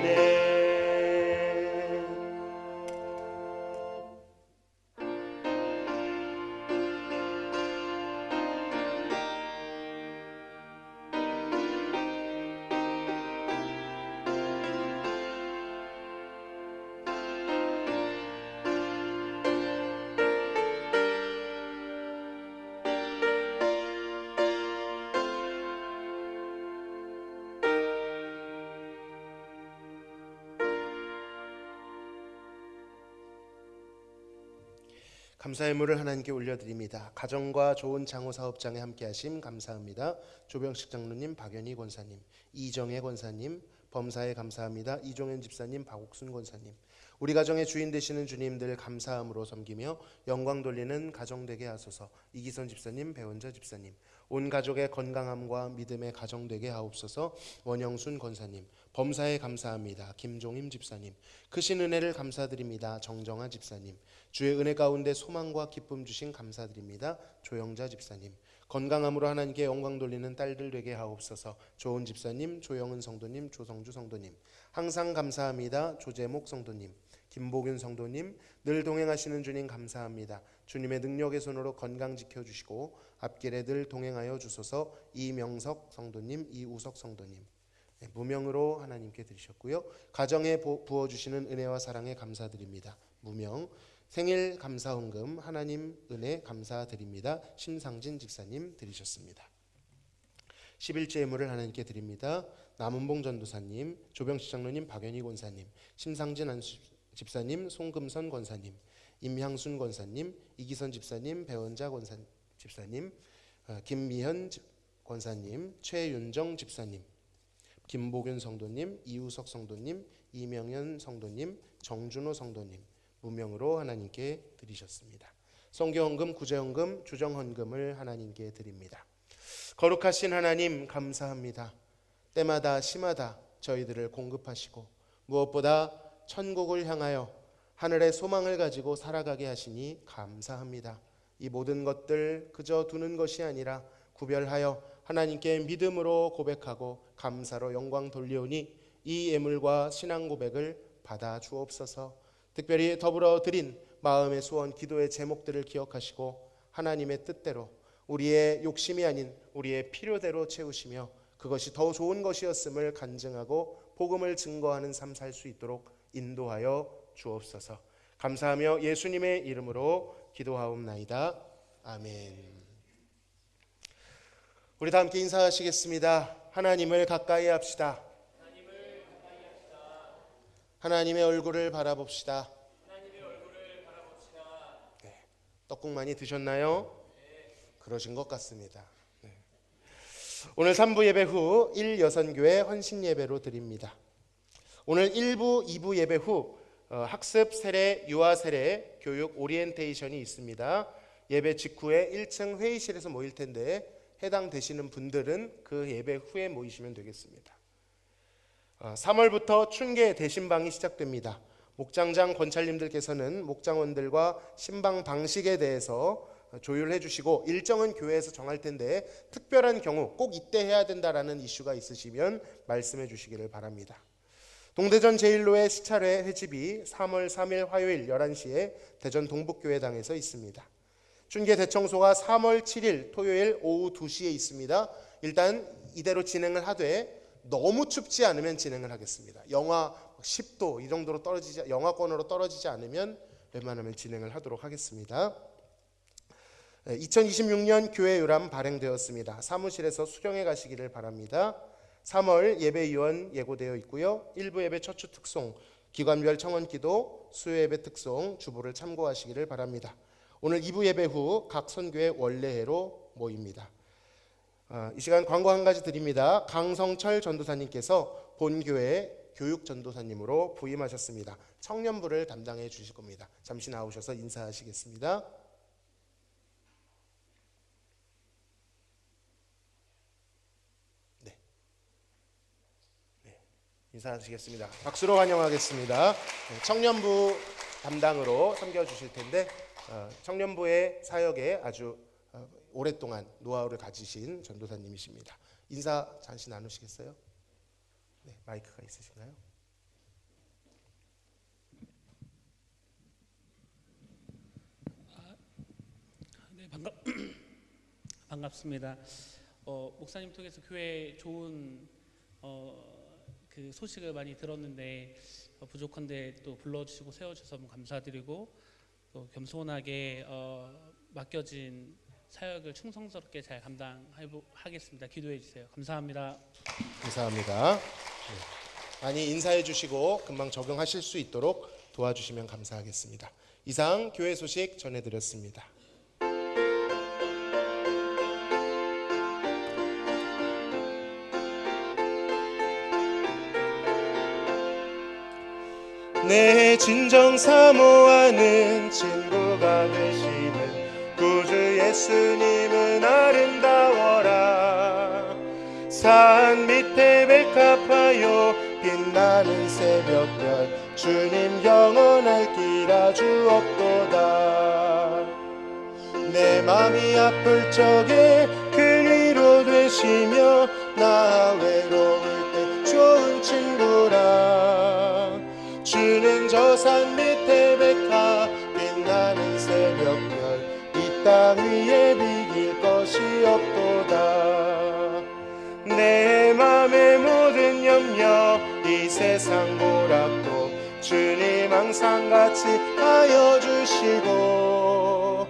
감사의 물을 하나님께 올려드립니다. 가정과 좋은 장호 사업장에 함께하심 감사합니다. 조병식 장로님, 박연희 권사님, 이정혜 권사님, 범사에 감사합니다. 이종현 집사님, 박옥순 권사님, 우리 가정의 주인 되시는 주님들 감사함으로 섬기며 영광 돌리는 가정 되게 하소서. 이기선 집사님, 배원자 집사님, 온 가족의 건강함과 믿음의 가정 되게 하옵소서. 원영순 권사님, 범사에 감사합니다. 김종임 집사님, 크신 은혜를 감사드립니다. 정정아 집사님, 주의 은혜 가운데 소망과 기쁨 주신 감사드립니다. 조영자 집사님, 건강함으로 하나님께 영광 돌리는 딸들 되게 하옵소서. 조은 집사님, 조영은 성도님, 조성주 성도님, 항상 감사합니다. 조재목 성도님, 김보균 성도님, 늘 동행하시는 주님 감사합니다. 주님의 능력의 손으로 건강 지켜주시고 앞길에 늘 동행하여 주소서. 이명석 성도님, 이우석 성도님, 무명으로 하나님께 드리셨고요. 가정에 부어주시는 은혜와 사랑에 감사드립니다. 무명 생일 감사헌금 하나님 은혜 감사드립니다. 심상진 집사님 드리셨습니다. 11조 예물을 하나님께 드립니다. 남은봉 전도사님, 조병식 장로님, 박연희 권사님, 심상진 집사님, 송금선 권사님, 임향순 권사님, 이기선 집사님, 배원자 집사님, 김미현 권사님, 최윤정 집사님, 김보균 성도님, 이우석 성도님, 이명현 성도님, 정준호 성도님 무명으로 하나님께 드리셨습니다. 성교헌금, 구제헌금, 주정헌금을 하나님께 드립니다. 거룩하신 하나님 감사합니다. 때마다 시마다 저희들을 공급하시고 무엇보다 천국을 향하여 하늘의 소망을 가지고 살아가게 하시니 감사합니다. 이 모든 것들 그저 두는 것이 아니라 구별하여 하나님께 믿음으로 고백하고 감사로 영광 돌리오니 이 예물과 신앙 고백을 받아 주옵소서. 특별히 더불어 드린 마음의 소원, 기도의 제목들을 기억하시고 하나님의 뜻대로 우리의 욕심이 아닌 우리의 필요대로 채우시며 그것이 더 좋은 것이었음을 간증하고 복음을 증거하는 삶 살 수 있도록 인도하여 주옵소서. 감사하며 예수님의 이름으로 기도하옵나이다. 아멘. 우리 다 함께 인사하시겠습니다. 하나님을 가까이 합시다. 하나님의 얼굴을 바라봅시다. 네. 떡국 많이 드셨나요? 그러신 것 같습니다. 네. 오늘 3부 예배 후 1여선교회 헌신 예배로 드립니다. 오늘 1부, 2부 예배 후 학습 세례, 유아 세례, 교육 오리엔테이션이 있습니다. 예배 직후에 1층 회의실에서 모일 텐데 해당되시는 분들은 그 예배 후에 모이시면 되겠습니다. 3월부터 춘계 대신방이 시작됩니다. 목장장 권찰님들께서는 목장원들과 신방 방식에 대해서 조율해 주시고 일정은 교회에서 정할 텐데 특별한 경우 꼭 이때 해야 된다라는 이슈가 있으시면 말씀해 주시기를 바랍니다. 동대전 제1로의 시찰회 회집이 3월 3일 화요일 11시에 대전 동북교회당에서 있습니다. 춘계 대청소가 3월 7일 토요일 오후 2시에 있습니다. 일단 이대로 진행을 하되 너무 춥지 않으면 진행을 하겠습니다. 영하 10도 이 정도로 영하권으로 떨어지지 않으면 웬만하면 진행을 하도록 하겠습니다. 2026년 교회 요람 발행되었습니다. 사무실에서 수령해 가시기를 바랍니다. 3월 예배위원 예고되어 있고요. 1부 예배 첫 주 특송, 기관별 청원기도, 수요 예배 특송, 주보를 참고하시기를 바랍니다. 오늘 2부 예배 후 각 선교회 원례회로 모입니다. 이 시간 광고 한 가지 드립니다. 강성철 전도사님께서 본교회 교육전도사님으로 부임하셨습니다. 청년부를 담당해 주실 겁니다. 잠시 나오셔서 인사하시겠습니다. 네. 인사하시겠습니다. 박수로 환영하겠습니다. 청년부 담당으로 섬겨주실 텐데 청년부의 사역에 아주 오랫동안 노하우를 가지신 전도사님이십니다. 인사 잠시 나누시겠어요? 네, 마이크가 있으신가요? 네, 반갑습니다. 목사님 통해서 교회 좋은 그 소식을 많이 들었는데 부족한데 또 불러주시고 세워주셔서 너무 감사드리고 또 겸손하게 맡겨진 사역을 충성스럽게 잘 감당하겠습니다. 기도해 주세요. 감사합니다. 감사합니다. 네. 많이 인사해 주시고 금방 적응하실 수 있도록 도와주시면 감사하겠습니다. 이상 교회 소식 전해드렸습니다. 내 진정 사모하는 친구가 되시는 구주 예수님은 아름다워라. 산 밑에 백합하여 빛나는 새벽별 주님 영원할 길 아주 없도다. 내 맘이 아플 적에 그 위로 되시며 나 외로울 때 좋은 친구라. 주는 저 산 밑에 백합 빛나는 새벽별 이 땅 위에 비길 것이 없도다. 내 맘의 모든 염려 이 세상 고락도 주님 항상 같이 하여 주시고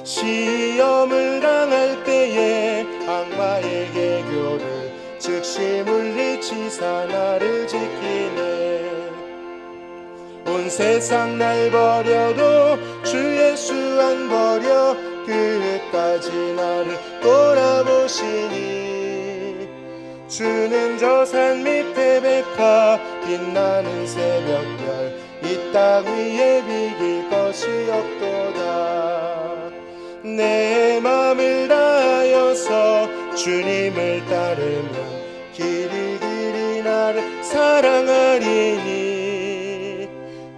시험을 당할 때에 악마의 개교를 즉시 물리치사 나를 지키네. 온 세상 날 버려도 주 예수 안 버려 끝까지 나를 돌아보시니 주는 저 산 밑에 백합 빛나는 새벽별 이 땅 위에 비길 것이 없도다. 내 맘을 다하여서 주님을 따르면 길이 길이 나를 사랑하리니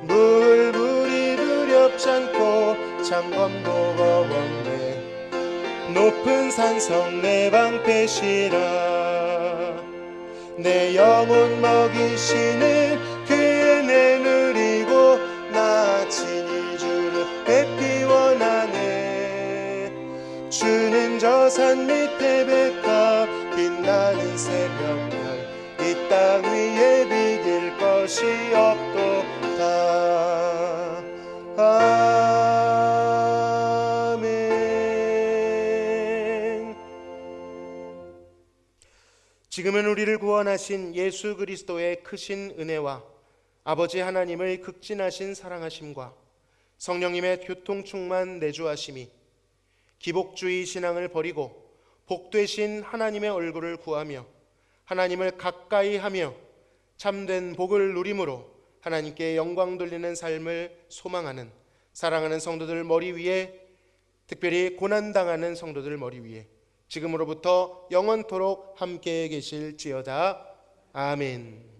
물불이 두렵지 않고 창검도 겁없네 높은 산성 내 방패시라. 내 영혼 먹이시는 그 은혜 누리고 나 친히 주를 뵙기 원하네. 주는 저 산 밑에 백합 빛나는 새벽별 이 땅 위에 비길 것이 없도다. 아멘. 지금은 우리를 구원하신 예수 그리스도의 크신 은혜와 아버지 하나님의 극진하신 사랑하심과 성령님의 교통충만 내주하심이 기복주의 신앙을 버리고 복되신 하나님의 얼굴을 구하며 하나님을 가까이 하며 참된 복을 누림으로 하나님께 영광 돌리는 삶을 소망하는 사랑하는 성도들 머리 위에, 특별히 고난당하는 성도들 머리 위에 지금으로부터 영원토록 함께 계실지어다. 아멘.